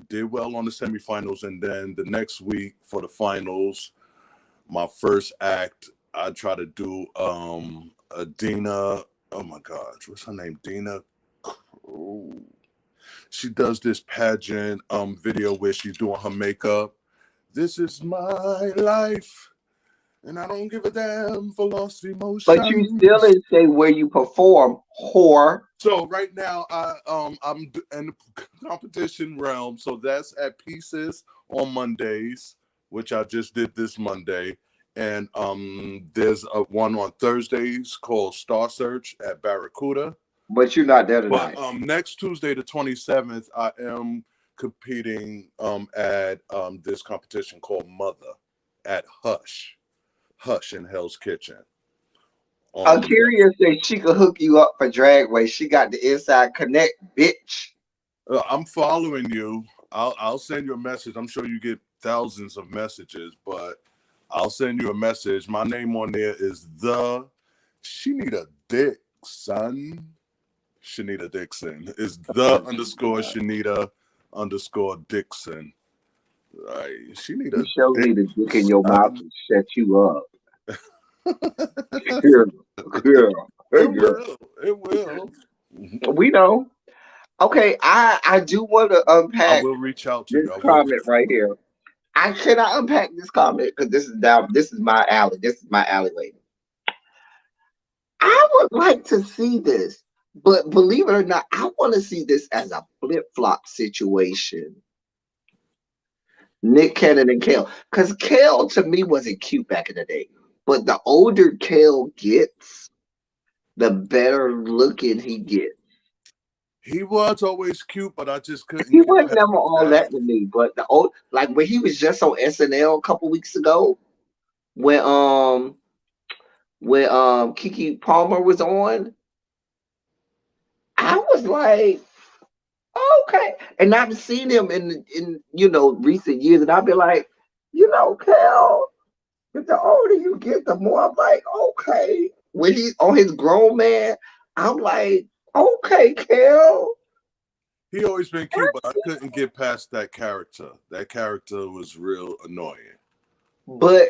D: did well on the semifinals, and then the next week for the finals, my first act, I try to do a Dina. Oh my gosh, what's her name? Dina. Oh, she does this pageant video where she's doing her makeup. This is my life, and I don't give a damn for lost
C: But you still
D: emotions.
C: didn't say where you perform, whore.
D: So right now, I'm in the competition realm. So that's at Pieces on Mondays, which I just did this Monday, and there's a one on Thursdays called Star Search at Barracuda.
C: But you're not there
D: But
C: tonight.
D: next Tuesday, the 27th, I am competing at this competition called Mother at Hush in Hell's Kitchen.
C: Akira says she could hook you up for drag race. She got the inside connect, bitch.
D: I'm following you. I'll send you a message. I'm sure you get thousands of messages, but I'll send you a message. My name on there is She Need a Dick, son. Shanita Dixon is the underscore Shanita underscore Dixon. Right. She need
C: You
D: a
C: sure
D: dick,
C: need a dick in your mouth
D: son.
C: to shut you up. Girl, girl, hey
D: It
C: girl.
D: will. It will.
C: We know. Okay, I do want to
D: I
C: unpack
D: will reach out to
C: this
D: you. I will reach
C: comment right here. I cannot unpack this comment because this is my alley. This is my alleyway. I would like to see this, but believe it or not, I want to see this as a flip flop situation. Nick Cannon and Kale, because Kale to me wasn't cute back in the day, but the older Kale gets, the better looking he gets.
D: He was always cute, but I just
C: He
D: couldn't get
C: wasn't
D: past
C: never all
D: that.
C: that to me, but the old like when he was just on SNL a couple weeks ago, when Kiki Palmer was on, I was like, okay. And I've seen him in recent years, and I've been like, Kel, but the older you get, the more I'm like, okay. When he's on his grown man, I'm like, okay, Kel.
D: He always been cute, but I couldn't get past that character. That character was real annoying.
C: But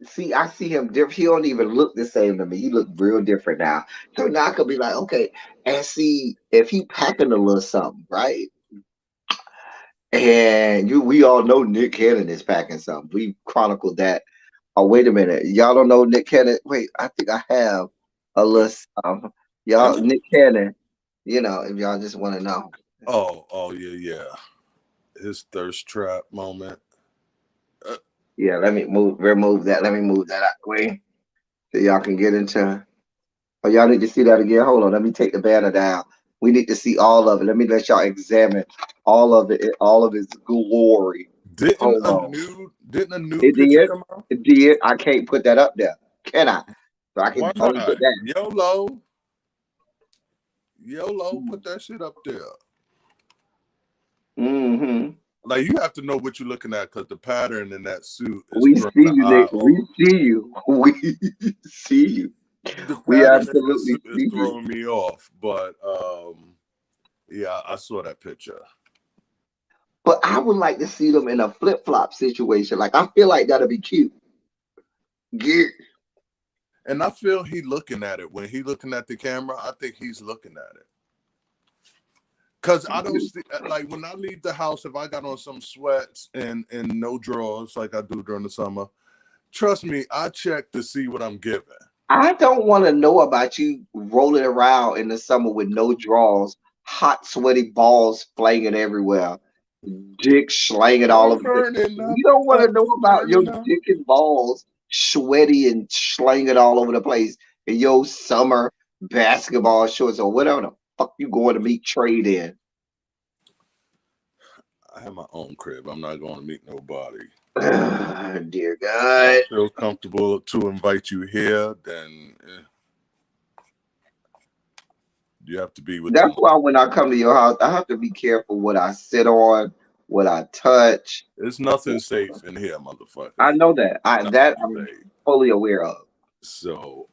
C: see, I see him different. He don't even look the same to me. He look real different now. So now I could be like, okay, and see if he packing a little something, right? And we all know Nick Cannon is packing something. We chronicled that. Oh, wait a minute. Y'all don't know Nick Cannon? Wait, I think I have a list.
D: I
C: Y'all,
D: know.
C: Nick Cannon, if y'all just want to know.
D: Oh yeah. His thirst trap moment.
C: Yeah, let me remove that. Let me move that out the way so y'all can get into. Oh, y'all need to see that again. Hold on. Let me take the banner down. We need to see all of it. Let me let y'all examine all of it, all of its glory.
D: Didn't
C: Hold
D: a
C: on.
D: nude
C: It
D: picture
C: did.
D: come out?
C: It did. I can't put that up there. Can I? So I
D: Why
C: can only
D: not?
C: put that.
D: YOLO, put that shit up there.
C: Mm-hmm.
D: Like you have to know what you're looking at because the pattern in that suit is
C: We
D: throwing
C: see
D: the
C: you,
D: eye
C: Nick. We
D: off.
C: see you. We see you.
D: The
C: We
D: pattern in that
C: absolutely
D: suit is
C: see you.
D: throwing me off. But yeah, I saw that picture.
C: But I would like to see them in a flip flop situation. Like I feel like that'd be cute. Yeah.
D: And I feel he looking at it when he looking at the camera. I think he's looking at it. Cause I don't see, like, when I leave the house, if I got on some sweats and no drawers like I do during the summer, trust me, I check to see what I'm giving.
C: I don't want to know about you rolling around in the summer with no drawers, hot, sweaty balls flinging everywhere, dick slanging all over. You don't want to know about your dick and balls sweaty and slanging all over the place in your summer basketball shorts or whatever the fuck you going to meet Trade in.
D: I have my own crib. I'm not going to meet nobody.
C: Dear God.
D: I feel comfortable to invite you here, then you have to be with
C: That's
D: them.
C: why when I come to your house, I have to be careful what I sit on, what I touch.
D: There's nothing safe in here, motherfucker.
C: I know that. I'm fully aware of.
D: So,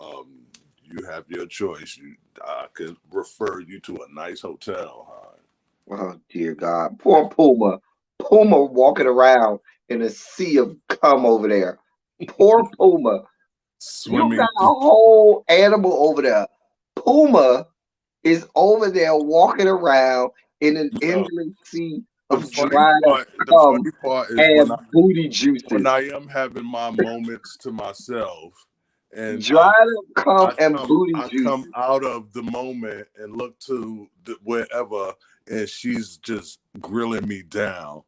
D: you have your choice. I could refer you to a nice hotel.
C: Oh dear God, poor Puma. Puma walking around in a sea of cum over there. Poor Puma.
D: Swimming.
C: You got a whole animal over there. Puma is over there walking around in an endless sea of dried cum
D: funny part is
C: and booty juices.
D: When I am having my moments to myself, and
C: dried up cum and booty juices.
D: I come out of the moment and look to wherever, and she's just grilling me down.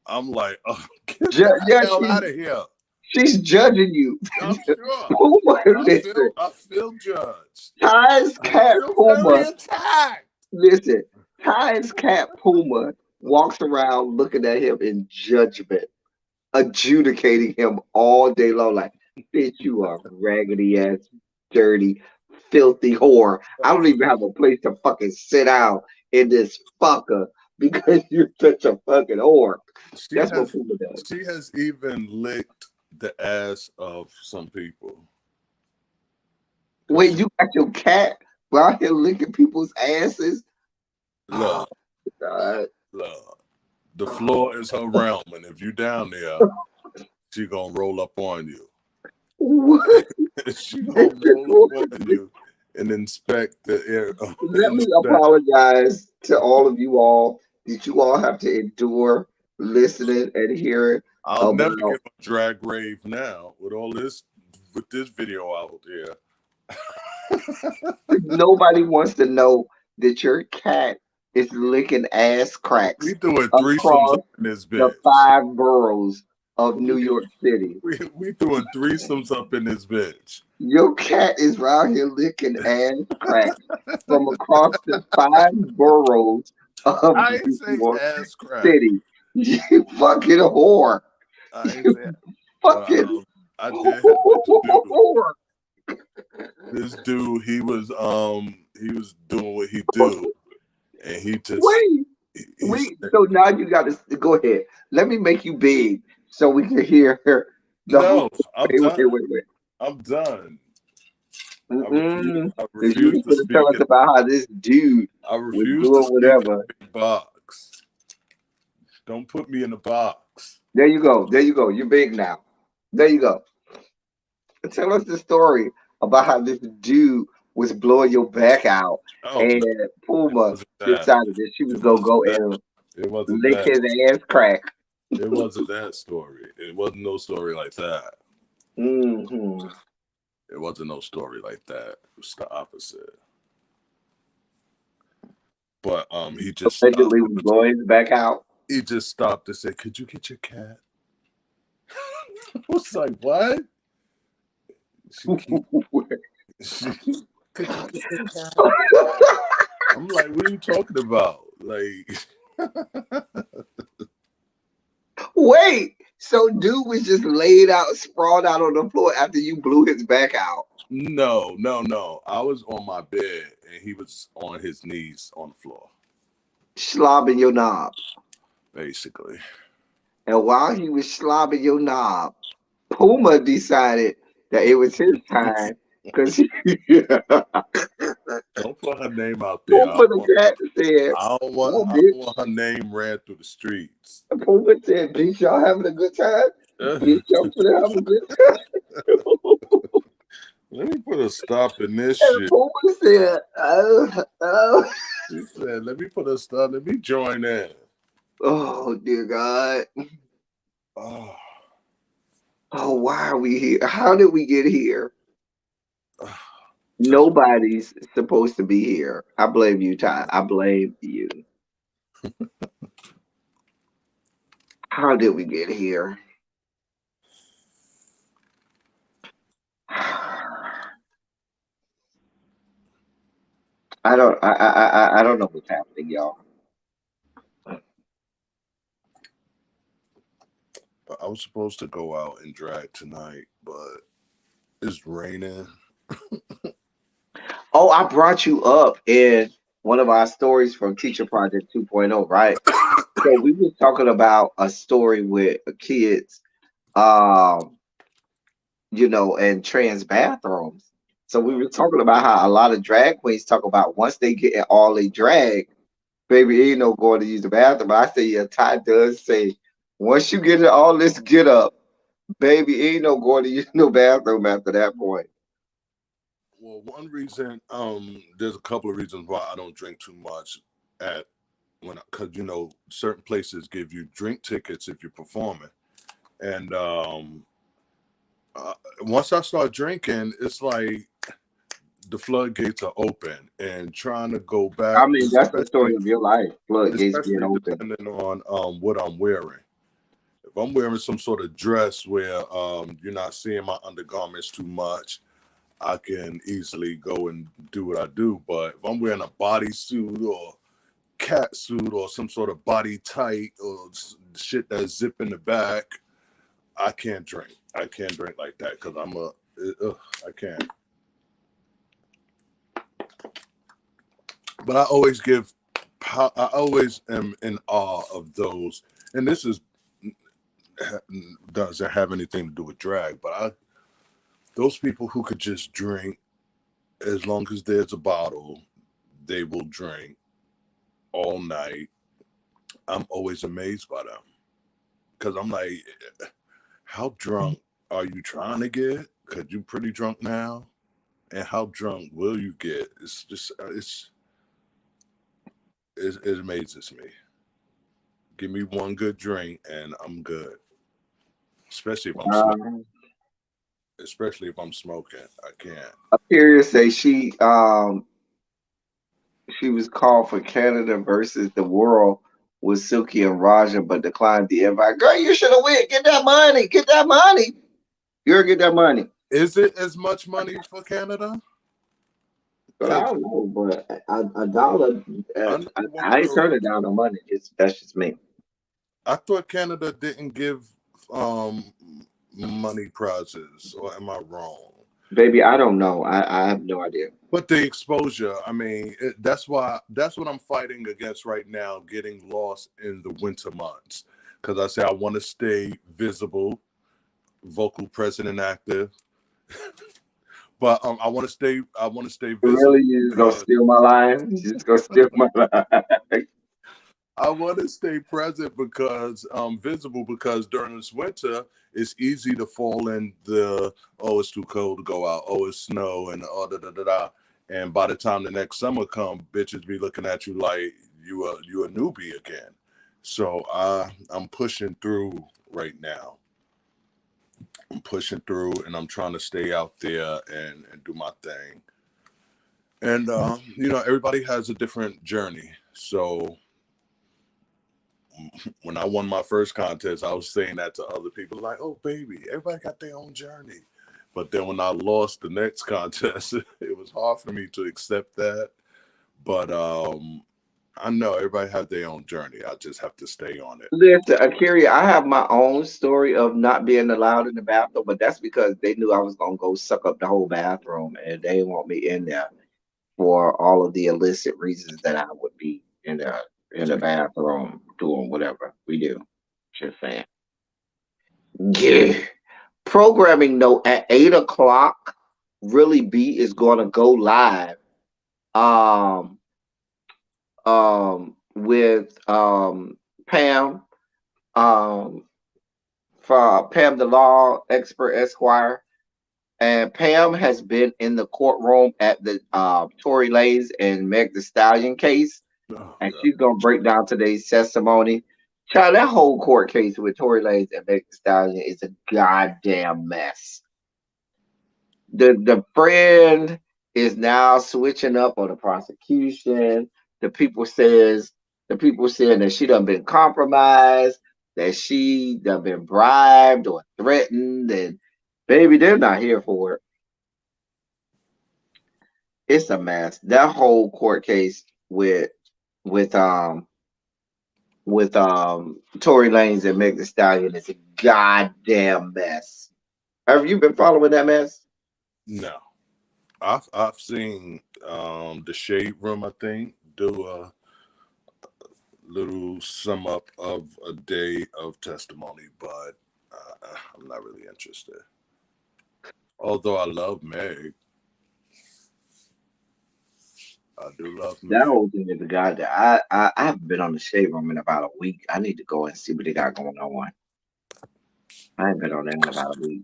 D: I'm like, oh, get the hell out of here.
C: She's judging you.
D: I'm sure.
C: Puma,
D: I feel judged.
C: Ty's cat Puma.
D: Attacked.
C: Listen, Ty's cat Puma walks around looking at him in judgment, adjudicating him all day long. Like, bitch, you are raggedy ass, dirty, filthy whore. I don't even have a place to fucking sit down in this fucker because you're such a fucking whore. That's what Puma does.
D: She has even licked the ass of some people.
C: Wait, you got your cat out here licking people's asses?
D: Look,
C: God.
D: Look, the floor is her realm, and if you down there, she gonna roll up on you.
C: What?
D: She gonna roll up on you and inspect the air.
C: Let me apologize to all of you all that you all have to endure listening and hearing.
D: I'll never get a drag rave now with all this, with this video out here.
C: Nobody wants to know that your cat is licking ass cracks.
D: We doing threesomes up in this bitch.
C: The 5 boroughs of New York City.
D: We doing threesomes up in this bitch.
C: Your cat is around here licking ass cracks from across the 5 boroughs of New York City. You fucking whore.
D: I ain't saying,
C: fucking
D: I did
C: whore.
D: This dude, he was doing what he do, and he just
C: wait. So now you got to go ahead. Let me make you big so we can hear her.
D: Wait. I'm done.
C: I refuse to tell us about how this dude was doing whatever.
D: Box. Don't put me in the box.
C: There you go. You're big now. There you go. Tell us the story about how this dude was blowing your back out, and Puma decided that she was gonna go and lick his ass crack.
D: It wasn't that story. It wasn't no story like that.
C: Mm-hmm.
D: It wasn't no story like that. It was the opposite. But he just
C: allegedly was blowing his back out.
D: He just stopped to say, "Could you get your cat?" I was like, "What?" I'm like, "What are you talking about?" Like,
C: wait. So dude was just laid out, sprawled out on the floor after you blew his back out?
D: No. I was on my bed and he was on his knees on the floor,
C: slobbing your knob.
D: Basically.
C: And while he was slobbing your knob, Puma decided that it was his time because
D: don't put her name out there.
C: Puma the cat said,
D: I don't want her name ran through the streets.
C: Puma said, "Bitch, y'all having a good time? Bitch, y'all having a good time."
D: Let me put a stop in this
C: And
D: shit.
C: Pooh said,
D: She said, let me put a stop. Let me join in.
C: oh dear God.
D: Oh,
C: Oh, why are we here? How did we get here?
D: that's
C: Nobody's supposed to be here. I blame you, Ty. I blame you. How did we get here? I don't know what's happening, y'all.
D: I was supposed to go out and drag tonight, but it's raining.
C: Oh, I brought you up in one of our stories from Teacher Project 2.0, right? So we were talking about a story with kids, um, and trans bathrooms. So we were talking about how a lot of drag queens talk about once they get in all they drag, baby, ain't no going to use the bathroom. I say, yeah, Ty does say, once you get in all this get up, baby, ain't no going to use no bathroom after that point.
D: Well, one reason, there's a couple of reasons why I don't drink too much at because certain places give you drink tickets if you're performing, and uh, once I start drinking, it's like the floodgates are open, and trying to go back,
C: I mean, that's the story of your life. Floodgates being
D: especially
C: open.
D: depending on what I'm wearing. If I'm wearing some sort of dress where you're not seeing my undergarments too much, I can easily go and do what I do. But if I'm wearing a bodysuit or cat suit or some sort of body tight or shit that's zip in the back, I can't drink. I can't drink like that because I can't. But I always am in awe of those. And this doesn't have anything to do with drag, but those people who could just drink as long as there's a bottle, they will drink all night. I'm always amazed by them because I'm like, how drunk are you trying to get? Because you're pretty drunk now. And how drunk will you get? It's just, it amazes me. Give me one good drink and I'm good. Especially if I'm smoking.
C: Um,
D: Especially if I'm smoking. I can't.
C: Period say she was called for Canada versus the world with Silky and Raja, but declined the invite. Girl, you should have went. Get that money. Get that money. You're get that money.
D: Is it as much money for Canada?
C: But I
D: Because
C: don't know. But a dollar,
D: I know one
C: I
D: of
C: ain't
D: those.
C: turning down no money. That's just me.
D: I thought Canada didn't give um money prizes, or am I wrong?
C: Baby, I don't know. I have no idea.
D: But the exposure, I mean, that's what I'm fighting against right now, getting lost in the winter months. Because I say I want to stay visible, vocal, present, and active. But I want to stay visible
C: Really, you just gonna
D: because
C: steal my line? You just gonna steal my line?
D: I want to stay present because visible because during this winter it's easy to fall in the it's too cold to go out, it's snow and da da da da. And by the time the next summer come, bitches be looking at you like you a newbie again. So I'm pushing through right now. I'm pushing through and I'm trying to stay out there and do my thing. And everybody has a different journey. So when I won my first contest, I was saying that to other people, like, "Oh, baby, everybody got their own journey." But then when I lost the next contest, it was hard for me to accept that. But I know everybody has their own journey. I just have to stay on it.
C: Listen, Akira, I have my own story of not being allowed in the bathroom, but that's because they knew I was gonna go suck up the whole bathroom, and they didn't want me in there for all of the illicit reasons that I would be in the bathroom doing whatever we do. Just saying. Yeah. Programming note at 8 o'clock, really B is gonna go live. Um with Pam um for Pam the Law Expert Esquire And Pam has been in the courtroom at the Tory Lanez and Meg Thee Stallion case,
D: Oh,
C: and
D: God.
C: she's gonna break down today's testimony. Child, that whole court case with Tory Lanez and Meg Thee Stallion is a goddamn mess. The friend is now switching up on the prosecution. The people says the people saying that she done been compromised, that she done been bribed or threatened, and baby, they're not here for it. It's a mess. That whole court case with Tory Lanez and Meg Thee Stallion is a goddamn mess. Have you been following that mess?
D: No. I've seen the Shade Room, I think, do a little sum up of a day of testimony, but I'm not really interested. Although I love Meg. I do love
C: That
D: Meg.
C: whole thing is a goddamn. I haven't been on the shade room in about a week. I need to go and see what they got going on. I ain't been on there in about a week.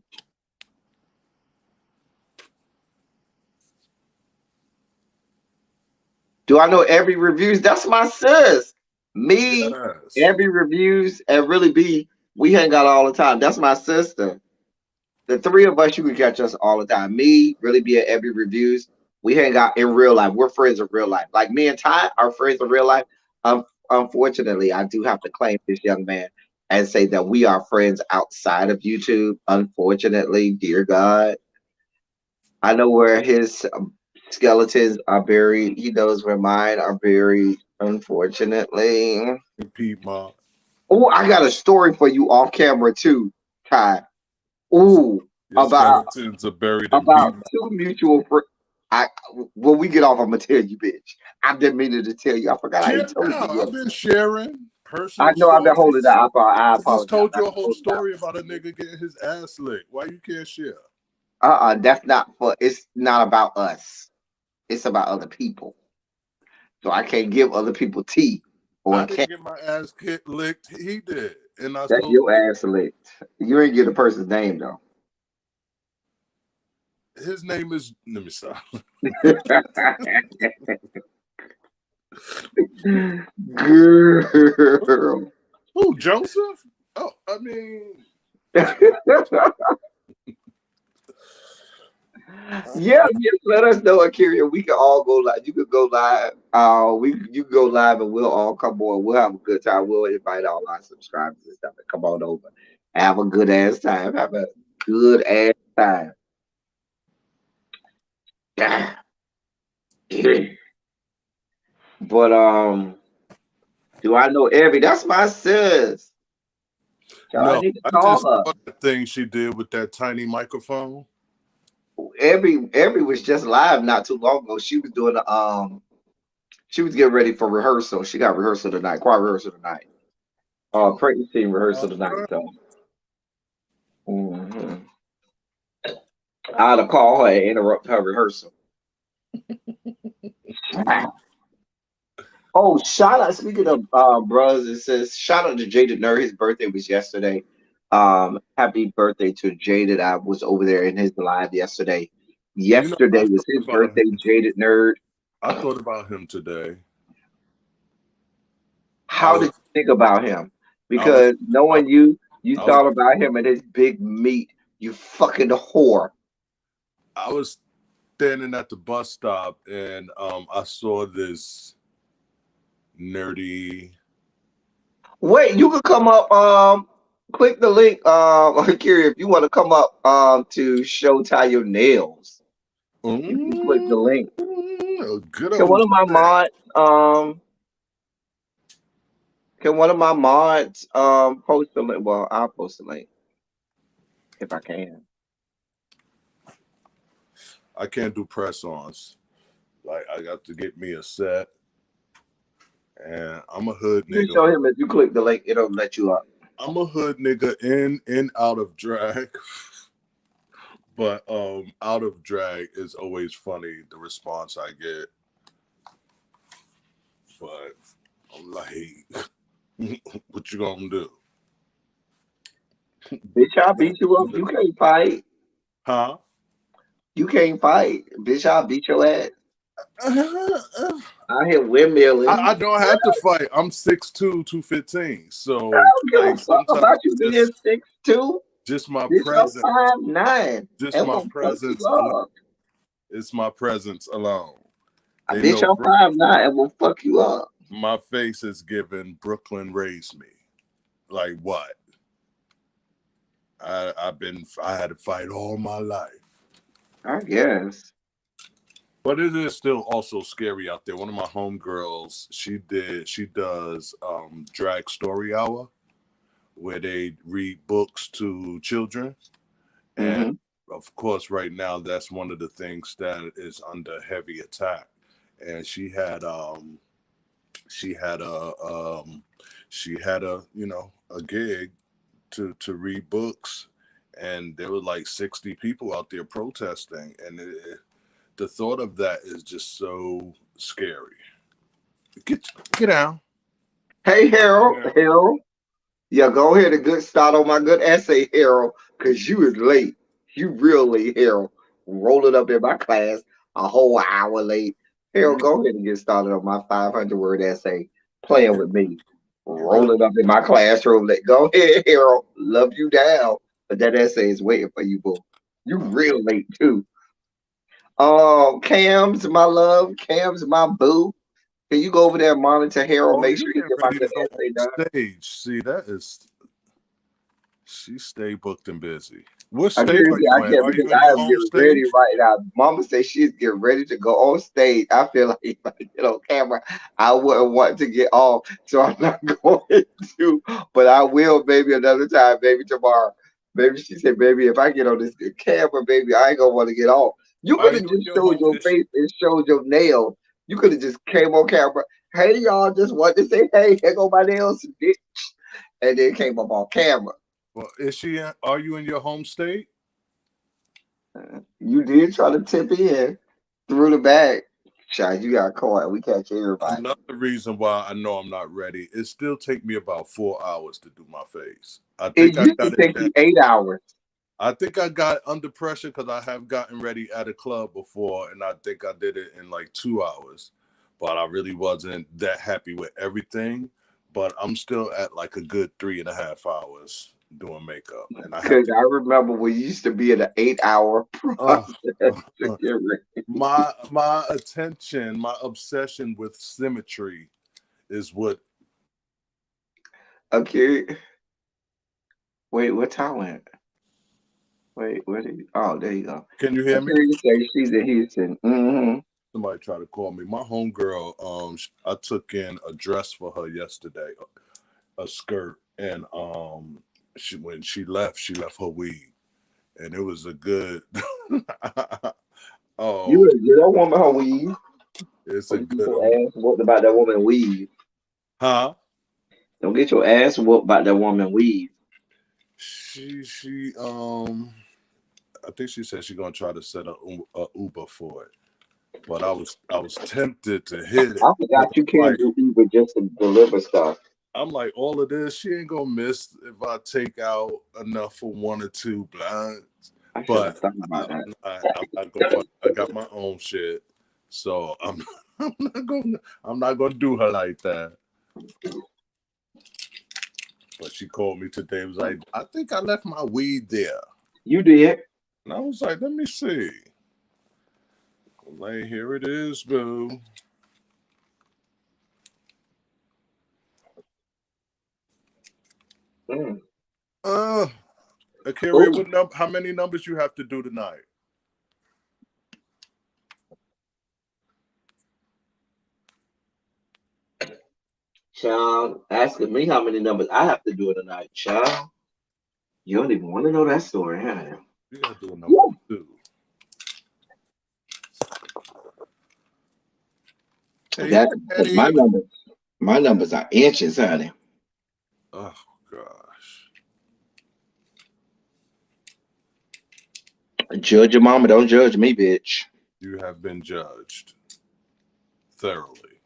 C: Do I know every reviews? That's my sis. Me,
D: Yes.
C: every reviews, and really be. We hang out all the time. That's my sister. The three of us, you can catch us all the time. Me, really be at every reviews. We hang out in real life. We're friends in real life. Like me and Ty are friends in real life. Unfortunately, I do have to claim this young man and say that we are friends outside of YouTube. Unfortunately, dear God, I know where his skeletons are buried. He knows where mine are buried. Unfortunately.
D: Piedmont.
C: Oh, I got a story for you off camera too, Ty. Ooh,
D: Your
C: about
D: skeletons are buried in
C: about
D: Piedmont.
C: two mutual friends. I when we get off, I'm gonna tell you, bitch. I've been meaning to tell you. I forgot I
D: Share
C: ain't told you
D: now.
C: yet.
D: I've been sharing
C: I
D: personal
C: know I've been holding
D: stories.
C: that. I
D: I just
C: apologize.
D: told
C: I've
D: you a
C: been
D: whole
C: holding that.
D: story about a nigga getting his ass licked. Why you can't share?
C: That's not for. It's not about us. It's about other people. So I can't give other people tea
D: I
C: on camera.
D: didn't get my ass licked. He did, and I
C: That
D: told
C: your ass licked. You ain't get a person's name though.
D: his name is. Let me stop.
C: Girl.
D: Who, Joseph? Oh, I mean,
C: Yeah, just let us know, Akira. We can all go live. You could go live. You can go live and we'll all come on. We'll have a good time. We'll invite all our subscribers and stuff to come on over. Have a good ass time. Have a good ass time. But do I know Evie? That's my sis. So I
D: no.
C: need to
D: I
C: call
D: just
C: her.
D: saw the thing she did with that tiny microphone.
C: Evie was just live not too long ago. She was doing the she was getting ready for rehearsal. She got rehearsal tonight, choir rehearsal tonight. Pregnancy team rehearsal tonight. So mhm. I had to call her and interrupt her rehearsal. Oh, shout out! Speaking of brothers, it says shout out to Jaded Nerd. His birthday was yesterday. Happy birthday to Jaded. I was over there in his live yesterday.
D: You know,
C: Yesterday was his birthday. Jaded Nerd.
D: I thought about him today. I
C: How did
D: was,
C: you think about him?
D: I was,
C: Because
D: I
C: knowing
D: was,
C: you
D: I was,
C: thought about him and his big meat. You fucking whore.
D: I was standing at the bus stop and I saw this nerdy.
C: Wait, you could come up. Click the link. Kiri, if you want to come up. To show tie your nails. If you click the link,
D: A good
C: can one
D: old
C: of my
D: snack.
C: mods. Can one of my mods. Post the link. Well, I'll post the link if I can.
D: I can't do press-ons. Like I got to get me a set, and I'm a hood
C: You can
D: nigga.
C: show him if you click the link. It'll let you up.
D: I'm a hood nigga in out of drag, but out of drag is always funny. The response I get, but I'm like, what you gonna do?
C: Bitch, I beat you up. You can't fight.
D: Huh?
C: You can't fight, bitch. I'll beat your ass.
D: I,
C: I hear windmilling.
D: I don't have to fight. I'm 6'2", 215. So
C: I don't give a
D: like
C: fuck about
D: sometimes
C: you being
D: just
C: 6'2".
D: just my
C: Bitch, I'm
D: presence,
C: 5'9",
D: just
C: and
D: my
C: will fuck you
D: presence alone.
C: up.
D: It's my presence alone. They
C: Bitch,
D: know
C: I'm 5'9", and will fuck you up.
D: my face is given Brooklyn raised me. Like what? I had to fight all my life.
C: I guess.
D: But it is still also scary out there. One of my homegirls, she does drag story hour where they read books to children. And
C: Mm-hmm.
D: of course, right now that's one of the things that is under heavy attack. And she had a a gig to read books, and there were like 60 people out there protesting, and the thought of that is just so scary. Get down.
C: Hey, Harold.
D: Yeah.
C: Harold. Yeah, go ahead. A good start on my good essay, Harold, because you is late. You real late, Harold. Rolling up in my class a whole hour late. Harold, go ahead and get started on my 500-word essay. Playing with me.
D: You really
C: Rolling up in my classroom late. Go ahead, Harold. Love you down. But that essay is waiting for you, boo. You real late, too. Cam's my love. Cam's my boo. Can you go over there and monitor Harold?
D: oh,
C: Make
D: you
C: sure he
D: getting
C: get my
D: ready to
C: good
D: go
C: essay
D: on
C: done.
D: stage. See, that is she stay booked and busy. What
C: I
D: state
C: can't,
D: are you
C: I
D: in?
C: can't
D: Are
C: because
D: you in
C: I
D: your
C: am
D: home
C: getting ready
D: stage?
C: right now. Mama says she's getting ready to go on stage. I feel like if I get on camera, I wouldn't want to get off. So I'm not going to, but I will maybe another time, maybe tomorrow. Maybe she said, baby, if I get on this camera, baby, I ain't gonna want to get off. You
D: Are
C: could
D: you
C: have
D: in
C: just
D: your
C: showed
D: home?
C: your face and showed your nails. You could have just came on camera. Hey y'all, just want to say, hey, here go my nails, bitch. And then came up on camera.
D: Well, is she? Are you in your home state?
C: You did try to tip in through the back. Shot, you got caught. We catch everybody.
D: Another reason why I know I'm not ready. It still take me about 4 hours to do my face. I
C: It
D: think I
C: used to
D: got it
C: take
D: down.
C: you 8 hours.
D: I think I got under pressure because I have gotten ready at a club before, and I think I did it in like 2 hours. But I really wasn't that happy with everything. But I'm still at like a good 3.5 hours doing makeup, and I have
C: Because
D: to.
C: I remember we used to be in an 8 hour
D: Uh,
C: process to get ready.
D: my attention, my obsession with symmetry is what.
C: Okay. Wait, what time went? Wait, where did oh, there you go.
D: Can you
C: I
D: hear me?
C: hear you say she's in Houston. Mm-hmm.
D: Somebody tried to call me. My homegirl, I took in a dress for her yesterday, a skirt, and when she left her weed, and it was a good.
C: You
D: Oh,
C: a good woman, her weave.
D: it's a
C: Don't get
D: good
C: your
D: amount.
C: ass whooped about that woman weave.
D: Huh?
C: Don't get your ass whooped about that woman weave.
D: She I think she said she's gonna try to set a Uber for it, but I was tempted to hit it
C: I
D: because
C: forgot you
D: I'm
C: can't
D: like
C: do Uber just to deliver stuff.
D: all of this. She ain't gonna miss if I take out enough for one or two blinds.
C: I should
D: But
C: have thought about that.
D: I'm not gonna. I got my own shit, so I'm not gonna do her like that. But she called me today. Was like, I think I left my weed there,
C: You did.
D: and I was like, let me see. Like, here it is, boo.
C: Mm.
D: Uh, Akira,
C: Oh,
D: how many numbers you have to do tonight?
C: child, asking me how many numbers I have to do tonight, child. You don't even want to know that story, huh?
D: You gotta do a number
C: Yeah.
D: two. Hey,
C: That because
D: Daddy.
C: my numbers are inches, honey.
D: Oh gosh.
C: Judge your mama, don't judge me, bitch.
D: You have been judged thoroughly.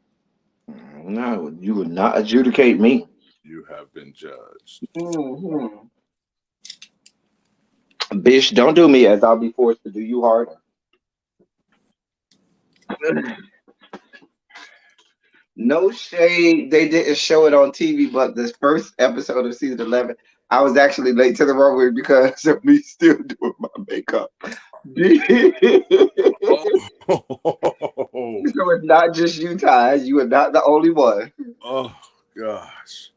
C: No, you would not adjudicate me.
D: You have been judged.
C: Hmm. Bitch, don't do me as I'll be forced to do you harder. No shade. They didn't show it on TV, but the first episode of season 11, I was actually late to the runway because of me still doing my makeup.
D: Oh,
C: So it's not just you, Ty. You are not the only one.
D: oh gosh.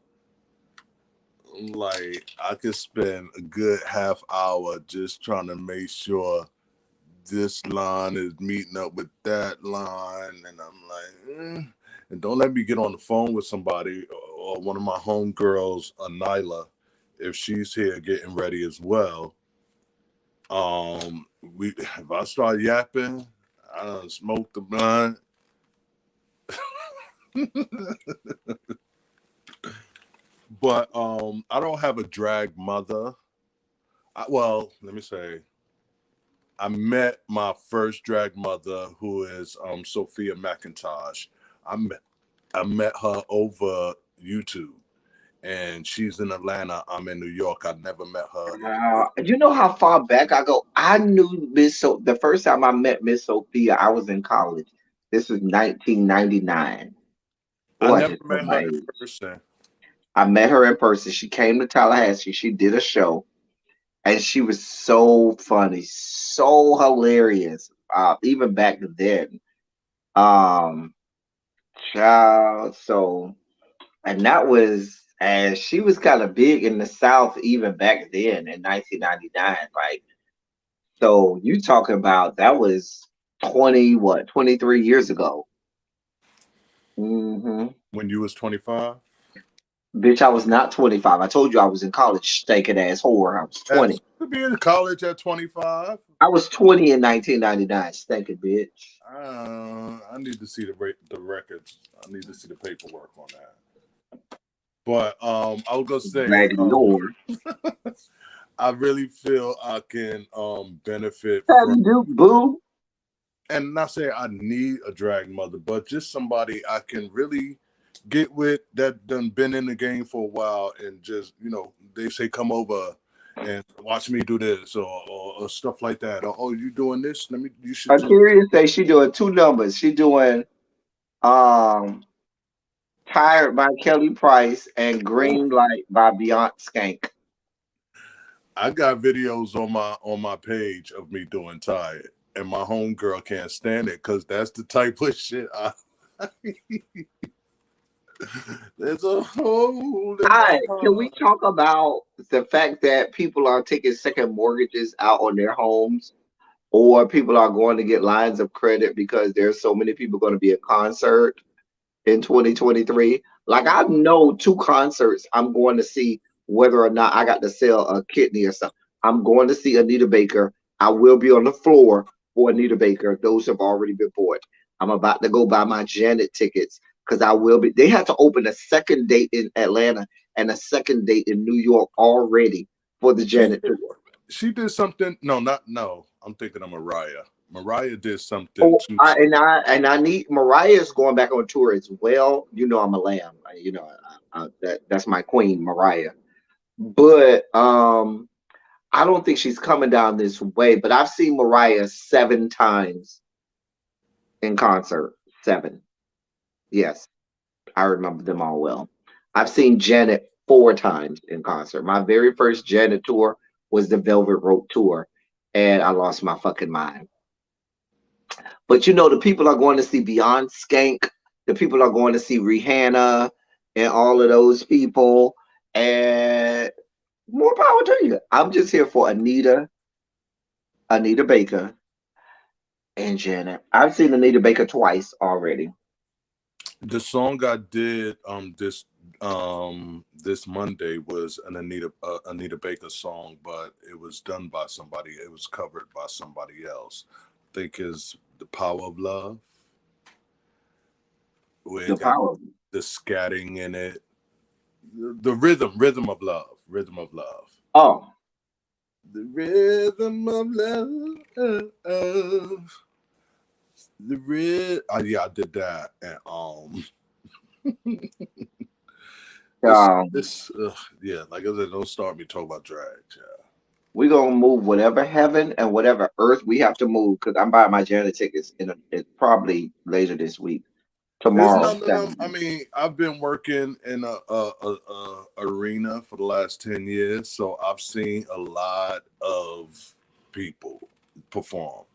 D: Like I could spend a good half hour just trying to make sure this line is meeting up with that line, and I'm like, and don't let me get on the phone with somebody or one of my homegirls, Nyla, if she's here getting ready as well. We if I start yapping, I done smoke the blunt. But I don't have a drag mother. Well, let me say, I met my first drag mother, who is Sophia McIntosh. I met her over YouTube, and she's in Atlanta. I'm in New York. I never met her.
C: You know how far back I go? I knew Miss So the first time I met Miss Sophia, I was in college. This was 1999.
D: I
C: Oh, I
D: never
C: just told
D: met
C: my
D: her in
C: age.
D: person.
C: I met her in person. She came to Tallahassee. She did a show, and she was so funny, so hilarious. Even back then, um, child. So, and that was, and she was kind of big in the South even back then in 1999. Like, so you talking about that was 23 years ago. Hmm.
D: When you was 25.
C: Bitch, I was not 25. I told you I was in college, stinking ass whore. I was
D: At
C: 20.
D: to be in college at 25.
C: I was 20 in 1999, stinking bitch.
D: I need to see the records. I need to see the paperwork on that. But I was gonna say,
C: Raggedy whore.
D: I really feel I can benefit from,
C: Patty Duke, boo.
D: and not say I need a drag mother, but just somebody I can really get with that done been in the game for a while, and just they say come over and watch me do this or stuff like that. Or, oh, you doing this? You should
C: I'm
D: do.
C: curious say she doing two numbers. She doing um Tired by Kelly Price and Green Light by Beyonce Skank.
D: I got videos on my page of me doing tired, and my homegirl can't stand it because that's the type of shit I. There's a hole in my
C: Hi, can we
D: heart.
C: talk about the fact that people are taking second mortgages out on their homes, or people are going to get lines of credit because there's so many people going to be at concert in 2023? Like, I know two concerts I'm going to see, whether or not I got to sell a kidney or something. I'm going to see Anita Baker. I will be on the floor for Anita Baker. Those have already been bought. I'm about to go buy my Janet tickets because I will be. They had to open a second date in Atlanta and a second date in New York already for the
D: She
C: Janet tour.
D: she did something. No, not no. I'm thinking of Mariah. Mariah did something
C: Oh,
D: too.
C: I need Mariah's going back on tour as well. You know I'm a lamb. That's my queen, Mariah. But I don't think she's coming down this way. But I've seen Mariah 7 times in concert. 7. Yes, I remember them all well. I've seen Janet 4 times in concert. My very first Janet tour was the Velvet Rope tour, and I lost my fucking mind. But the people are going to see Beyonce Skank. The people are going to see Rihanna and all of those people. And more power to you. I'm just here for Anita Baker, and Janet. I've seen Anita Baker twice already.
D: The song I did this Monday was an Anita Baker song, but it was done by somebody. It was covered by somebody else. I think is The Power of Love. Where
C: The
D: it got
C: power.
D: the scatting in it. The rhythm of love. Rhythm of love.
C: Oh,
D: The rhythm of love. Yeah, I did that. And
C: um,
D: yeah, like I said, don't start me talking about drag, child.
C: We're gonna move whatever heaven and whatever earth we have to move because I'm buying my journey tickets it's probably later this week.
D: There's
C: Tomorrow,
D: none of them. I
C: Saturday.
D: mean, I've been working in a arena for the last 10 years, so I've seen a lot of people perform.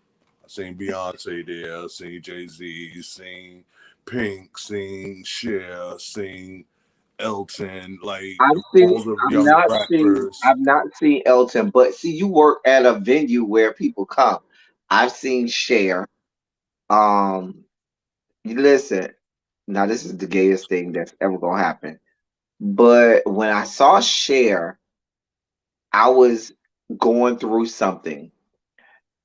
D: I've seen Beyonce there, seen Jay-Z, seen Pink, seen Cher, seen Elton, like
C: I've seen.
D: all the young rappers.
C: I've not seen Elton, but see, you work at a venue where people come. I've seen Cher. Um, you listen. Now this is the gayest thing that's ever gonna happen. But when I saw Cher, I was going through something,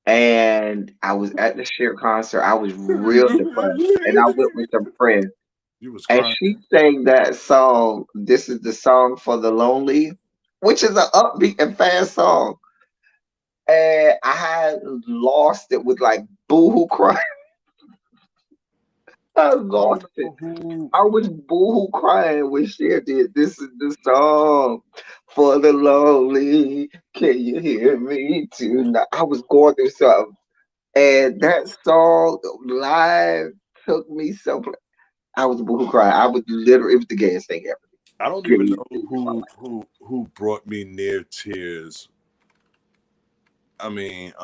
C: and I was at the Cher concert. I was real depressed, and I went with some friends,
D: You was
C: and
D: crying.
C: she sang that song. This is the song for the lonely, which is an upbeat and fast song. And I had lost it with like boohoo crying. I
D: I don't
C: lost it.
D: know who.
C: I was boohoo crying when Cher did. This is the song for the lonely. Can you hear me tonight? I was going through something. And that song live took me someplace. I was boohoo crying. I was literally, it was the gayest thing ever.
D: I don't even
C: Gayest
D: know
C: thing in my life.
D: who brought me near tears. I mean,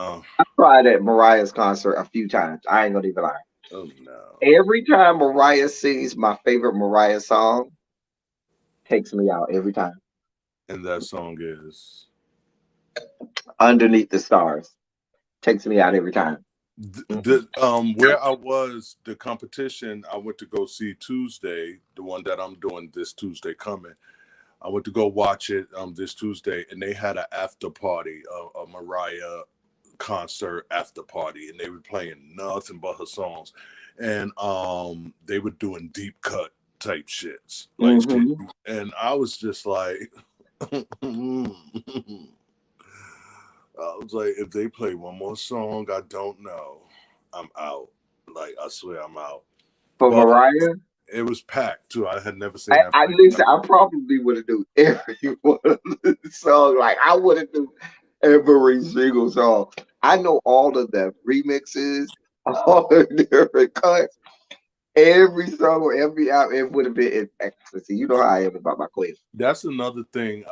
C: I cried at Mariah's concert a few times. I ain't gonna even lie.
D: oh no.
C: Every time Mariah sings my favorite Mariah song, takes me out every time.
D: And that song is
C: Underneath the Stars takes me out every time. Mhm.
D: where I was, the competition I went to go see Tuesday, the one that I'm doing this Tuesday coming. I went to go watch it this Tuesday, and they had an after party, a Mariah concert after party, and they were playing nothing but her songs, and they were doing deep cut type shits, like shit,
C: Mhm.
D: and I was just like, I was like, if they play one more song, I don't know, I'm out. Like I swear, I'm out.
C: For
D: But
C: Mariah,
D: it was packed too. I had never seen that
C: I
D: place
C: listen.
D: packed.
C: I probably would have do every one of the song. Like I would have do every single song. I know all of the remixes, all the different cuts. Every song or every album, it would have been in ecstasy. You know how I am about my queen.
D: That's another thing.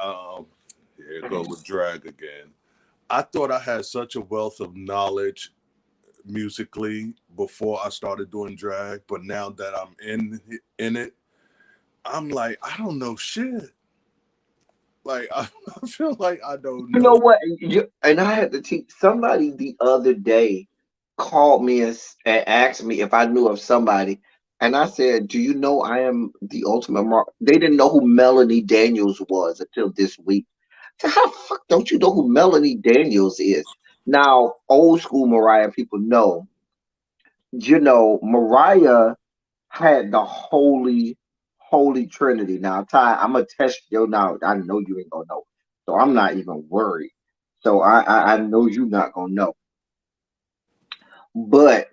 D: Here it go with drag again. I thought I had such a wealth of knowledge musically before I started doing drag, but now that I'm in it, I'm like, I don't know shit. Like I feel like I don't
C: You know
D: know.
C: what? And I had to teach somebody the other day called me and asked me if I knew of somebody. And I said, "Do you know I am the ultimate?" They didn't know who Melanie Daniels was until this week. I said, how the fuck don't you know who Melanie Daniels is? Now, old school Mariah people know. Mariah had the holy trinity. Now, Ty, I'm gonna test you now. I know you ain't gonna know, so I'm not even worried. So I know you not gonna know. But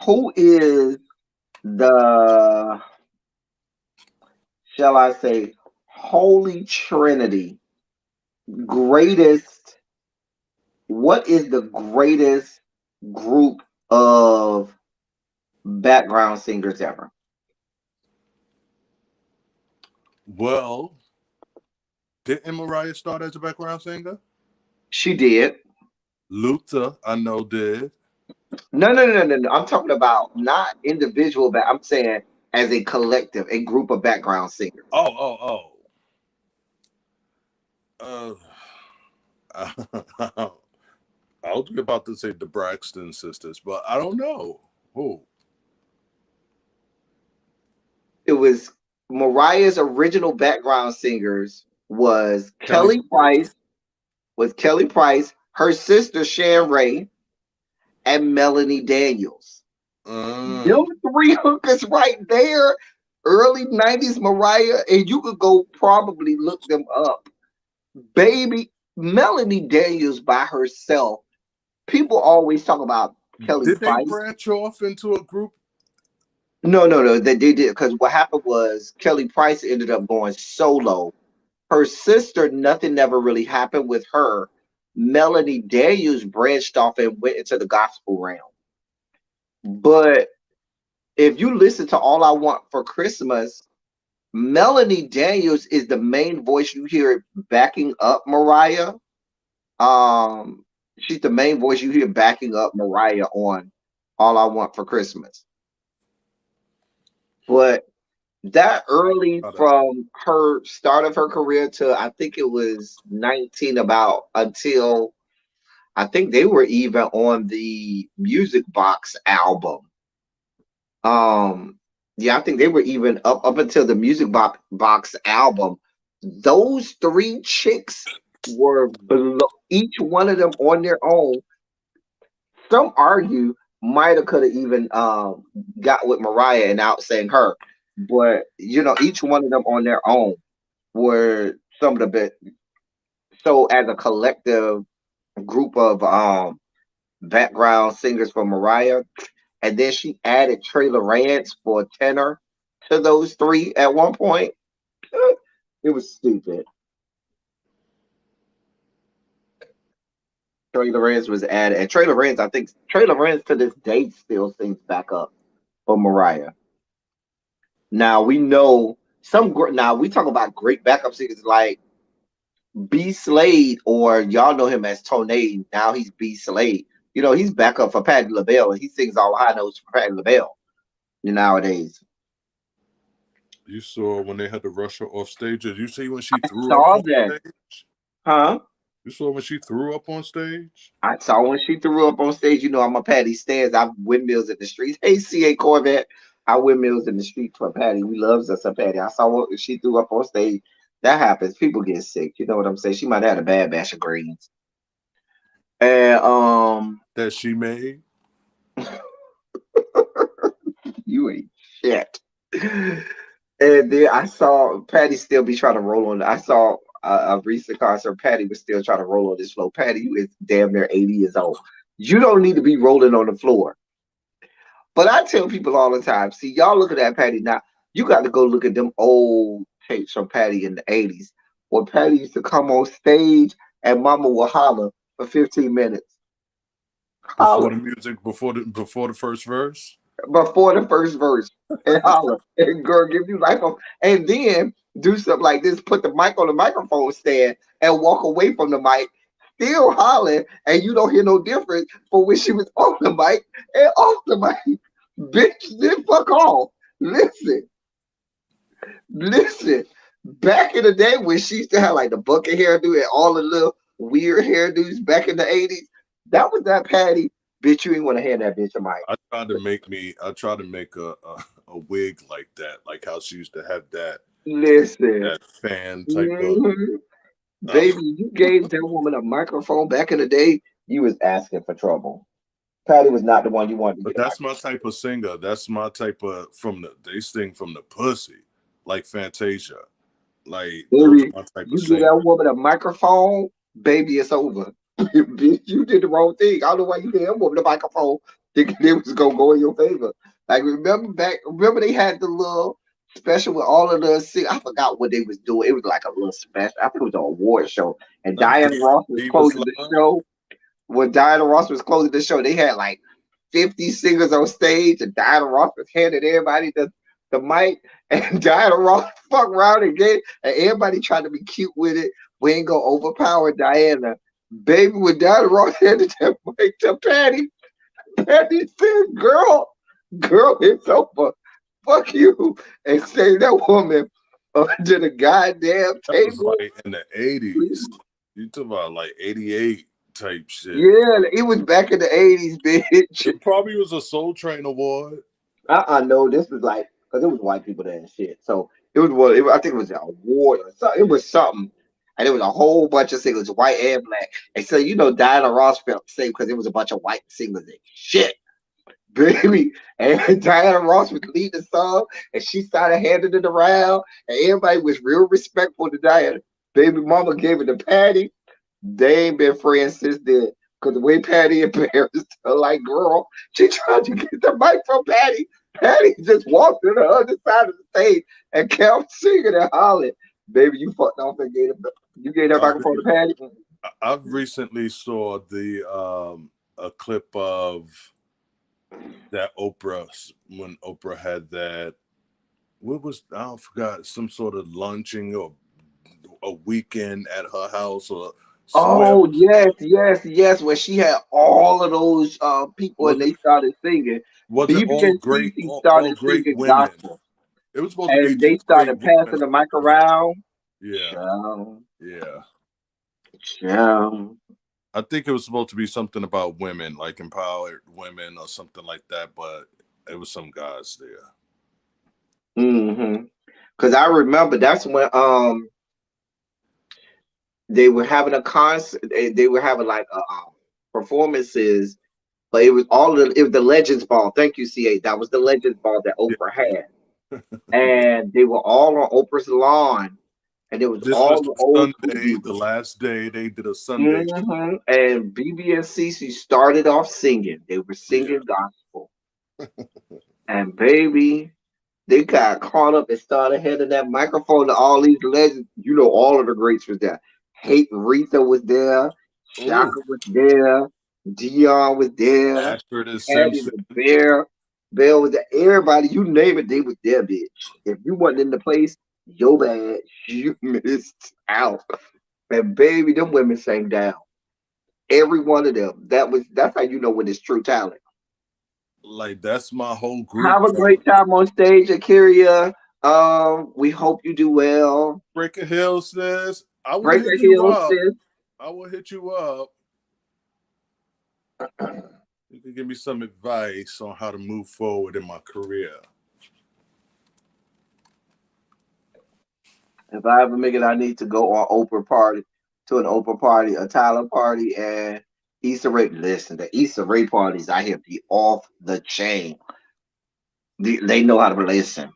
C: who is the, shall I say, holy trinity greatest? What is the greatest group of background singers ever?
D: Well, didn't Mariah start as a background singer?
C: She did.
D: Luther, I know, did.
C: No. I'm talking about not individual, but I'm saying as a collective, a group of background singers.
D: Oh. I was about to say the Braxton sisters, but I don't know who.
C: It was Mariah's original background singers was
D: Kelly
C: Kelly
D: Price.
C: Price, her sister Shan Ray, and Melanie Daniels. Them
D: Mm.
C: three hookers right there, early 90s Mariah, and you could go probably look them up. Baby, Melanie Daniels by herself. People always talk about Kelly
D: Did they
C: Price.
D: branch off into a group?
C: No. They did because what happened was Kelly Price ended up going solo her sister, nothing never really happened with her. Melanie Daniels branched off and went into the gospel realm. But if you listen to All I Want for Christmas, Melanie Daniels is the main voice you hear backing up Mariah. She's the main voice you hear backing up Mariah on All I Want for Christmas. But that early from her start of her career to I think it was 19 about until I think they were even on the Music Box album. Yeah, I think they were even up until the Music Box album. Those three chicks were below, each one of them on their own. Some argue might have could have even got with Mariah and outsang her, but you know, each one of them on their own were some of the best. So as a collective group of background singers for Mariah, and then she added Trailer Rance for tenor to those three at one point. It was stupid. Trailer Rance was added, and Trailer Rance, I think Trailer Rance to this day still sings back up for Mariah. Now we know now we talk about great backup singers like B Slade, or y'all know him as Tonay. Now he's B Slade. You know, he's back up for Patti LaBelle, and he sings all high notes for Patti LaBelle nowadays.
D: You saw when they had to rush her off stage. Did you see when she threw
C: up
D: on stage?
C: Huh?
D: You saw when she threw up on stage?
C: I saw when she threw up on stage. You know, I'm a Patty Stans. I windmills in the streets. Hey, CA Corvette. I windmills in the streets for Patty. We loves us a Patty. I saw what she threw up on stage. That happens. People get sick. You know what I'm saying? She might have had a bad batch of greens. And
D: that she made.
C: You ain't shit. And then I saw Patty still be trying to roll on. I saw a recent concert. Patty was still trying to roll on this floor. Patty, you is damn near 80 years old. You don't need to be rolling on the floor. But I tell people all the time, see, y'all look at that Patty now. You got to go look at them old tapes from Patty in the 80s, where Patty used to come on stage and Mama will holler for 15 minutes.
D: Before the music, before the first verse?
C: Before the first verse. And holler. And girl, give you life on. And then do something like this, put the mic on the microphone stand and walk away from the mic, still hollering, and you don't hear no difference for when she was on the mic and off the mic. Bitch, then fuck off. Listen. Back in the day when she used to have like the bucket hairdo and all the little weird hairdos back in the 80s, that was that Patty. Bitch, you ain't want to hand that bitch a mic.
D: I tried to make a wig like that, like how she used to have that.
C: Listen,
D: that fan type of.
C: Baby, you gave that woman a microphone back in the day. You was asking for trouble. Patty was not the one you wanted to
D: But that's my type of singer. That's my type of they sing from the pussy, like Fantasia. Like
C: baby,
D: my type
C: you
D: of
C: give that woman a microphone, baby, it's over. Bitch, you did the wrong thing. I don't know why you gave that woman the microphone thinking it was gonna go in your favor. Like remember they had the little special with all of the I forgot what they was doing. It was like a little special. I think it was an award show. And Diana Ross was closing the show. When Diana Ross was closing the show, they had like 50 singers on stage, and Diana Ross was handing everybody the mic, and Diana Ross fucked around again, and everybody tried to be cute with it. We ain't gonna overpower Diana. Baby, when Diana Ross handed that mic to Patty said, girl, it's over. Fuck you. And say that woman under the goddamn table.
D: That was like in the 80s. You talking about like 88 type shit.
C: Yeah, it was back in the 80s, bitch.
D: It probably was a Soul Train award.
C: No, this was like, because it was white people that shit. So it was I think it was an award or something. It was something. And it was a whole bunch of singers, white and black. And so, you know, Diana Ross felt the same because it was a bunch of white singers and shit. Baby. And Diana Ross would lead the song, and she started handing it around, and everybody was real respectful to Diana. Baby mama gave it to Patty. They ain't been friends since then. Because the way Patty embarrassed her, like, girl, she tried to get the mic from Patty. Patty just walked to the other side of the stage and kept singing and hollering. Baby, you fucked off and you gave that
D: I
C: microphone to Patty.
D: I've recently saw the a clip of that Oprah when Oprah had that. What was I forgot some sort of lunching or a weekend at her house or somewhere.
C: Oh yes. Where she had all of those people and
D: Was
C: they started singing.
D: was it
C: BB
D: all
C: and
D: great?
C: CC
D: All
C: started
D: great
C: singing
D: women.
C: gospel,
D: It was supposed to be
C: and they
D: just great
C: started passing
D: women.
C: the mic around.
D: Yeah,
C: Child,
D: yeah.
C: child.
D: I think it was supposed to be something about women, like empowered women or something like that, but it was some guys there.
C: Mm-hmm. Because I remember that's when they were having a concert. They were having like performances, but it was the Legends Ball. Thank you, CA. That was the Legends Ball that
D: Yeah,
C: Oprah
D: yeah.
C: had, and they were all on Oprah's lawn, and it was
D: This was
C: all the
D: the
C: old school
D: Sunday, the
C: people.
D: last day they did a Sunday.
C: And BB and CC started off singing. They were
D: Yeah.
C: singing gospel, and baby, they got caught up and started handing that microphone to all these legends. You know, all of the greats was there. Hate Rita was there.
D: Oh,
C: Shaka was there. Dion was there.
D: Ashford and
C: Patty
D: Simpson.
C: was there. Bell was there. Everybody, you name it, they was there, bitch. If you wasn't in the place, yo bad. You missed out. And baby, them women sang down. Every one of them. That's how you know when it's true talent.
D: Like that's my whole group.
C: Have a great time on stage, Akiria. We hope you do well.
D: Breaker Hill says, I will
C: Break
D: hit
C: a
D: you
C: heel,
D: up.
C: sis.
D: I will hit you up. You can give me some advice on how to move forward in my career.
C: If I ever make it, I need to go on Oprah party to an Oprah party, a Tyler party, and Issa Rae. Listen, the Issa Rae parties I hear be off the chain. They know how to listen.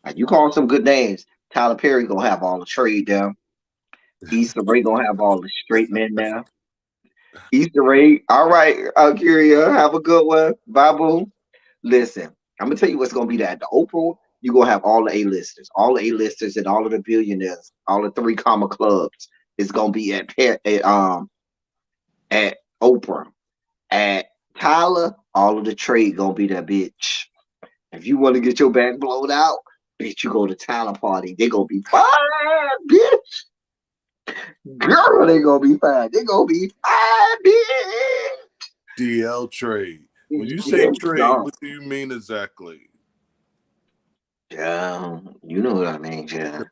C: Like you call some good names. Tyler Perry gonna have all the trade down. Issa Rae gonna have all the straight men now. Issa Rae, all right, Curia, have a good one. Bye, boo. Listen, I'm gonna tell you what's gonna be that. The Oprah, you gonna have all the A-listers, and all of the billionaires, all the three comma clubs is gonna be at Oprah. At Tyler, all of the trade gonna be that bitch. If you want to get your back blown out, bitch, you go to Tyler party. They gonna be fine, bitch. Girl, they gonna be fine. They gonna be fine, bitch.
D: DL trade. When you say
C: Yeah,
D: trade,
C: no.
D: what do you mean exactly?
C: Yeah, you know what I mean, yeah.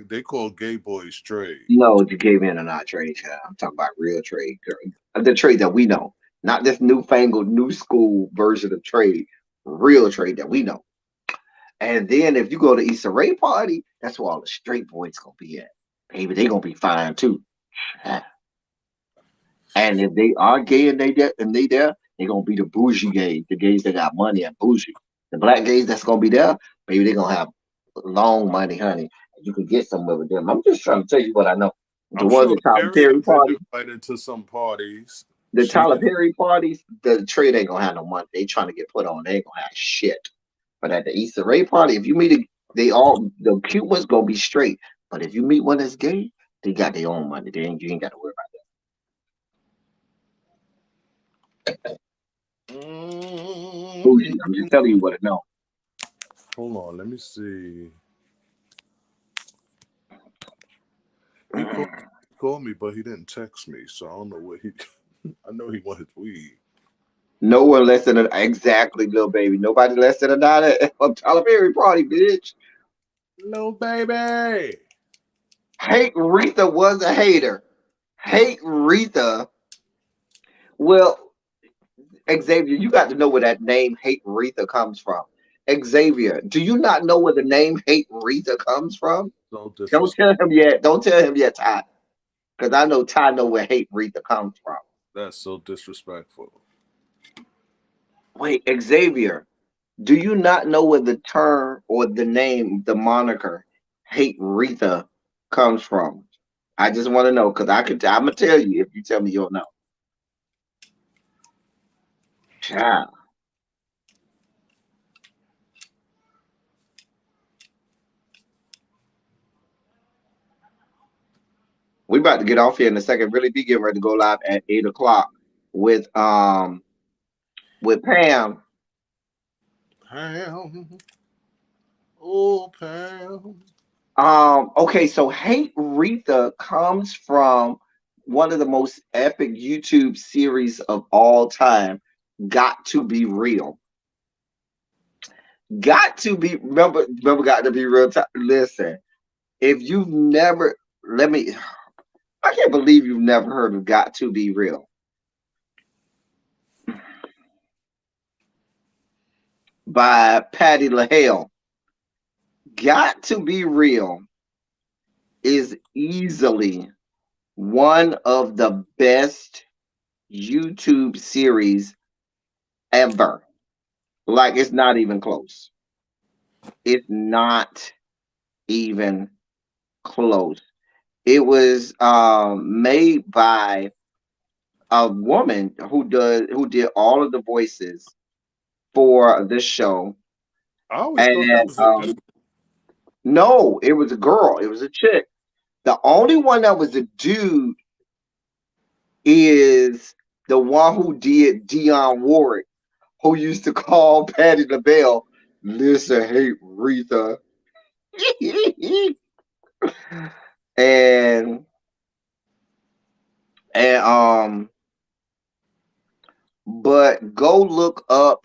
D: They call gay boys trade.
C: No, the gay men are not trade, yeah. I'm talking about real trade, girl. The trade that we know, not this newfangled, new school version of trade. Real trade that we know. And then if you go to Issa Rae party, that's where all the straight boys gonna be at. Baby, they gonna be fine too. Yeah. And if they are gay and they gonna be the bougie gays, the gays that got money and bougie. The black gays that's gonna be there, baby, they gonna have long money, honey. You can get somewhere with them. I'm just trying to tell you what I know. The
D: I'm
C: ones
D: sure
C: at Tyler
D: Perry
C: Perry
D: have been
C: party,
D: invited to some parties.
C: the
D: She
C: Tyler Perry parties, the trade ain't gonna have no money. They trying to get put on. They ain't gonna have shit. But at the Issa Rae party, if you meet the cute ones gonna be straight. But if you meet one that's gay, they got their own money. You ain't got to worry about that. Bougie. I'm just telling you what I know.
D: Hold on, let me see. He called me, but he didn't text me, so I don't know what he. I know he wanted weed.
C: No one less than exactly, little baby. Nobody less than a dime at a Tyler Perry party, bitch.
D: Little baby.
C: Hate Retha was a hater. Hate Retha. Well, Xavier, you got to know where that name Hate Retha comes from. Xavier, do you not know where the name Hate Retha comes from?
D: So
C: Don't
D: disrespectful.
C: tell him yet. Don't tell him yet, Ty. Because I know Ty know where Hate Retha comes from.
D: That's so disrespectful.
C: Wait, Xavier, do you not know where the term or the name, the moniker Hate Retha comes from? I just want to know because I'm gonna tell you if you tell me you'll know. Child. We about to get off here in a second. Really be getting ready to go live at 8 o'clock with Pam.
D: Pam. Oh, Pam.
C: Okay, so Hate Retha comes from one of the most epic YouTube series of all time, Got to Be Real. Got to be remember Got to Be Real. Listen, if you've never let me I can't believe you've never heard of Got to Be Real by Patty LaHale. Got to Be Real is easily one of the best YouTube series ever. Like, it's not even close. It's not even close. It was made by a woman who did all of the voices for the show.
D: I always thought that
C: And
D: was a dude.
C: no, it was a girl. It was a chick. The only one that was a dude is the one who did Dionne Warwick, who used to call Patti LaBelle, listen, Hate Retha. and and but go look up.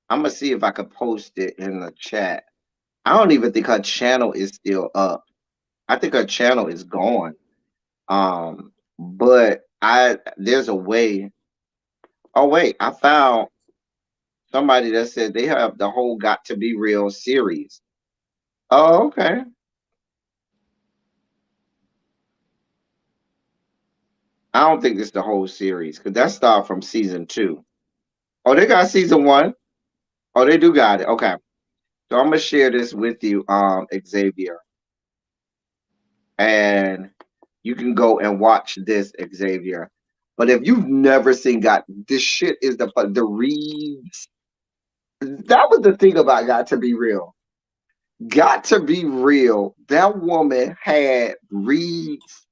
C: I'm gonna see if I could post it in the chat. I don't even think her channel is still up. I think her channel is gone. But there's a way. Oh wait, I found somebody that said they have the whole Got to Be Real series. Oh, okay. I don't think it's the whole series because that started from season 2. Oh, they got season 1. Oh, they do got it. Okay. So I'm gonna share this with you, Xavier. And you can go and watch this, Xavier. But if you've never seen Got, this shit is the reads. That was the thing about Got to Be Real. Got to Be Real. That woman had reads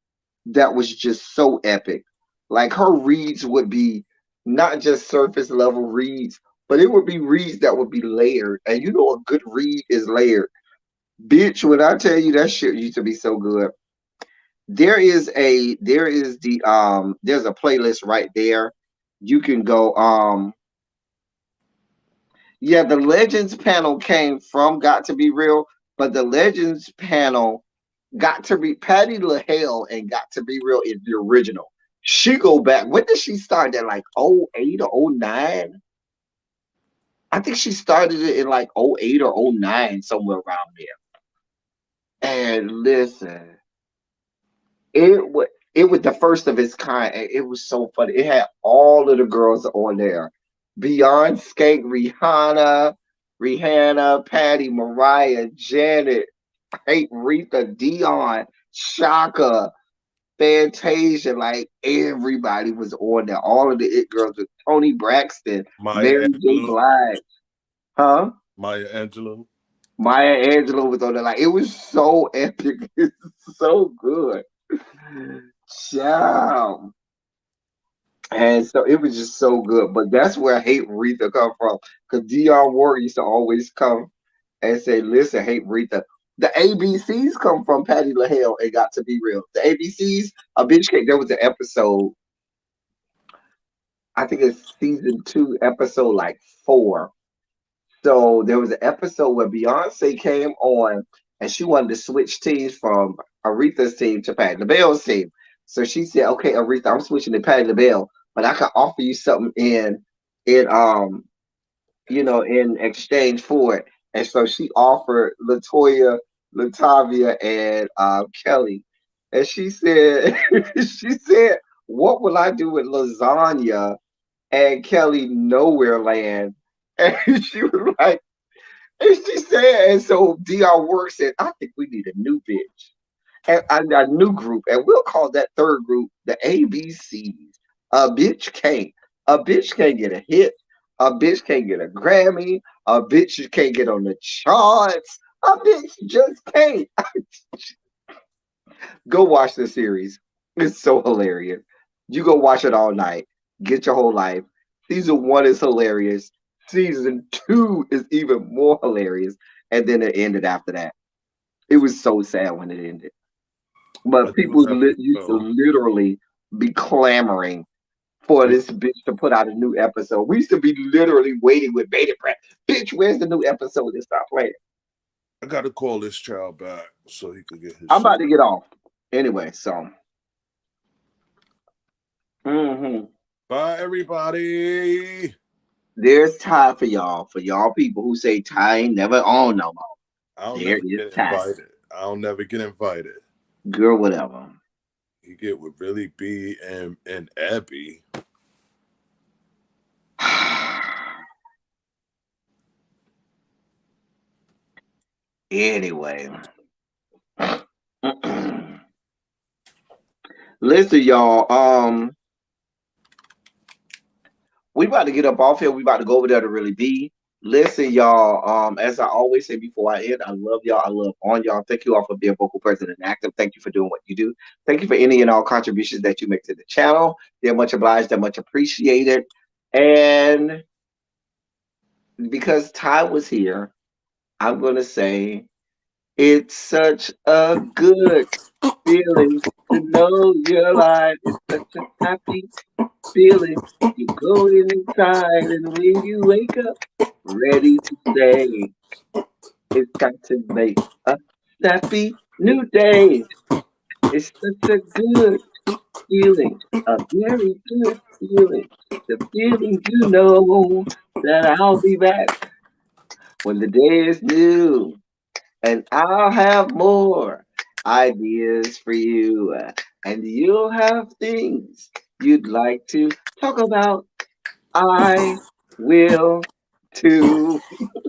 C: that was just so epic. Like, her reads would be not just surface level reads, but it would be reads that would be layered. And you know, a good read is layered. Bitch, when I tell you that shit used to be so good. There's a playlist right there. You can go yeah, the Legends panel came from Got to Be Real, but the Legends panel Got to Be Patty LaHale and Got to Be Real is the original. She go back. When did she start that? Like 08 or 09? I think she started it in like 08 or 09, somewhere around there. And listen, it was the first of its kind, and it was so funny. It had all of the girls on there: Beyonce, Rihanna, Patty, Mariah, Janet, Hate Retha, Dion, Shaka, Fantasia. Like, everybody was on there. All of the it girls with Toni Braxton,
D: Maya
C: Mary J.
D: Angelou.
C: Blige, huh?
D: Maya Angelou.
C: Maya Angelou was on there. Like, it was so epic. It's so good. Ciao. And so it was just so good. But that's where Hate Retha come from. Because Dionne Warwick used to always come and say, listen, Hate Retha. The ABCs come from Patty LaHale and Got to Be Real. The ABCs, a bitch cake. There was an episode, I think it's season 2, episode like 4. So there was an episode where Beyonce came on and she wanted to switch teams from Aretha's team to Patti LaBelle's team. So she said, "Okay, Aretha, I'm switching to Patti LaBelle, but I can offer you something in in exchange for it." And so she offered Latoya, Latavia, and Kelly. And she said, she said, "What will I do with lasagna and Kelly Nowhere Land?" And she was like, and she said, and so DR Work said, "I think we need a new bitch and a new group, and we'll call that third group the ABCs. A bitch can't. A bitch can't get a hit. A bitch can't get a Grammy. A bitch can't get on the charts. A bitch just can't." Go watch the series. It's so hilarious. You go watch it all night. Get your whole life. Season one is hilarious. Season two is even more hilarious. And then it ended after that. It was so sad when it ended.
D: I
C: But
D: do
C: people
D: have to
C: used to
D: go.
C: literally be clamoring for
D: Yeah,
C: this bitch to put out a new episode. We used to be literally waiting with bated breath. Bitch, where's the new episode? And stop playing.
D: I gotta call this child back so he could get his
C: I'm about
D: shit.
C: to get off. Anyway, so. hmm
D: Bye, everybody.
C: There's time for y'all. For y'all people who say Ty ain't never on no more.
D: I'll
C: There
D: never
C: is
D: get
C: time.
D: invited. I'll never get invited.
C: Girl, whatever.
D: You get with Billy B and Abby.
C: Anyway. Listen, y'all. We about to get up off here. We about to go over there to really be. Listen, y'all. As I always say before I end, I love y'all. I love on y'all. Thank you all for being vocal, present, and active. Thank you for doing what you do. Thank you for any and all contributions that you make to the channel. They're much obliged. They're much appreciated. And because Ty was here, I'm gonna say it's such a good feeling to know you're alive. It's such a happy feeling. You go inside, and when you wake up, ready to say, it's got to make a happy new day. It's such a good feeling, a very good feeling. The feeling you know that I'll be back when the day is new, and I'll have more ideas for you, and you'll have things you'd like to talk about. I will too.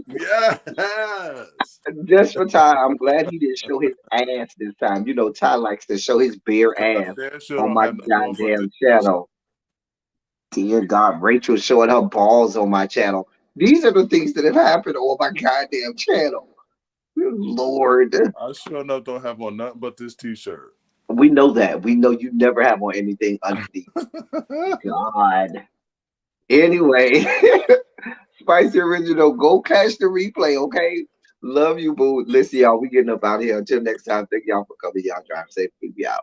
D: Yes.
C: Just for Ty, I'm glad he didn't show his ass this time. You know, Ty likes to show his bare
D: I
C: ass
D: damn sure
C: on
D: don't
C: my
D: have nothing on but
C: goddamn
D: this.
C: channel. Dear God, Rachel showing her balls on my channel. These are the things that have happened on my goddamn channel. Good Lord.
D: I sure enough don't have on nothing but this t-shirt.
C: We know that. We know you never have on anything underneath. God. Anyway, Spicy Original, go catch the replay, okay? Love you, boo. Listen, y'all, we getting up out here. Until next time, thank y'all for coming. Y'all drive safe. We be out.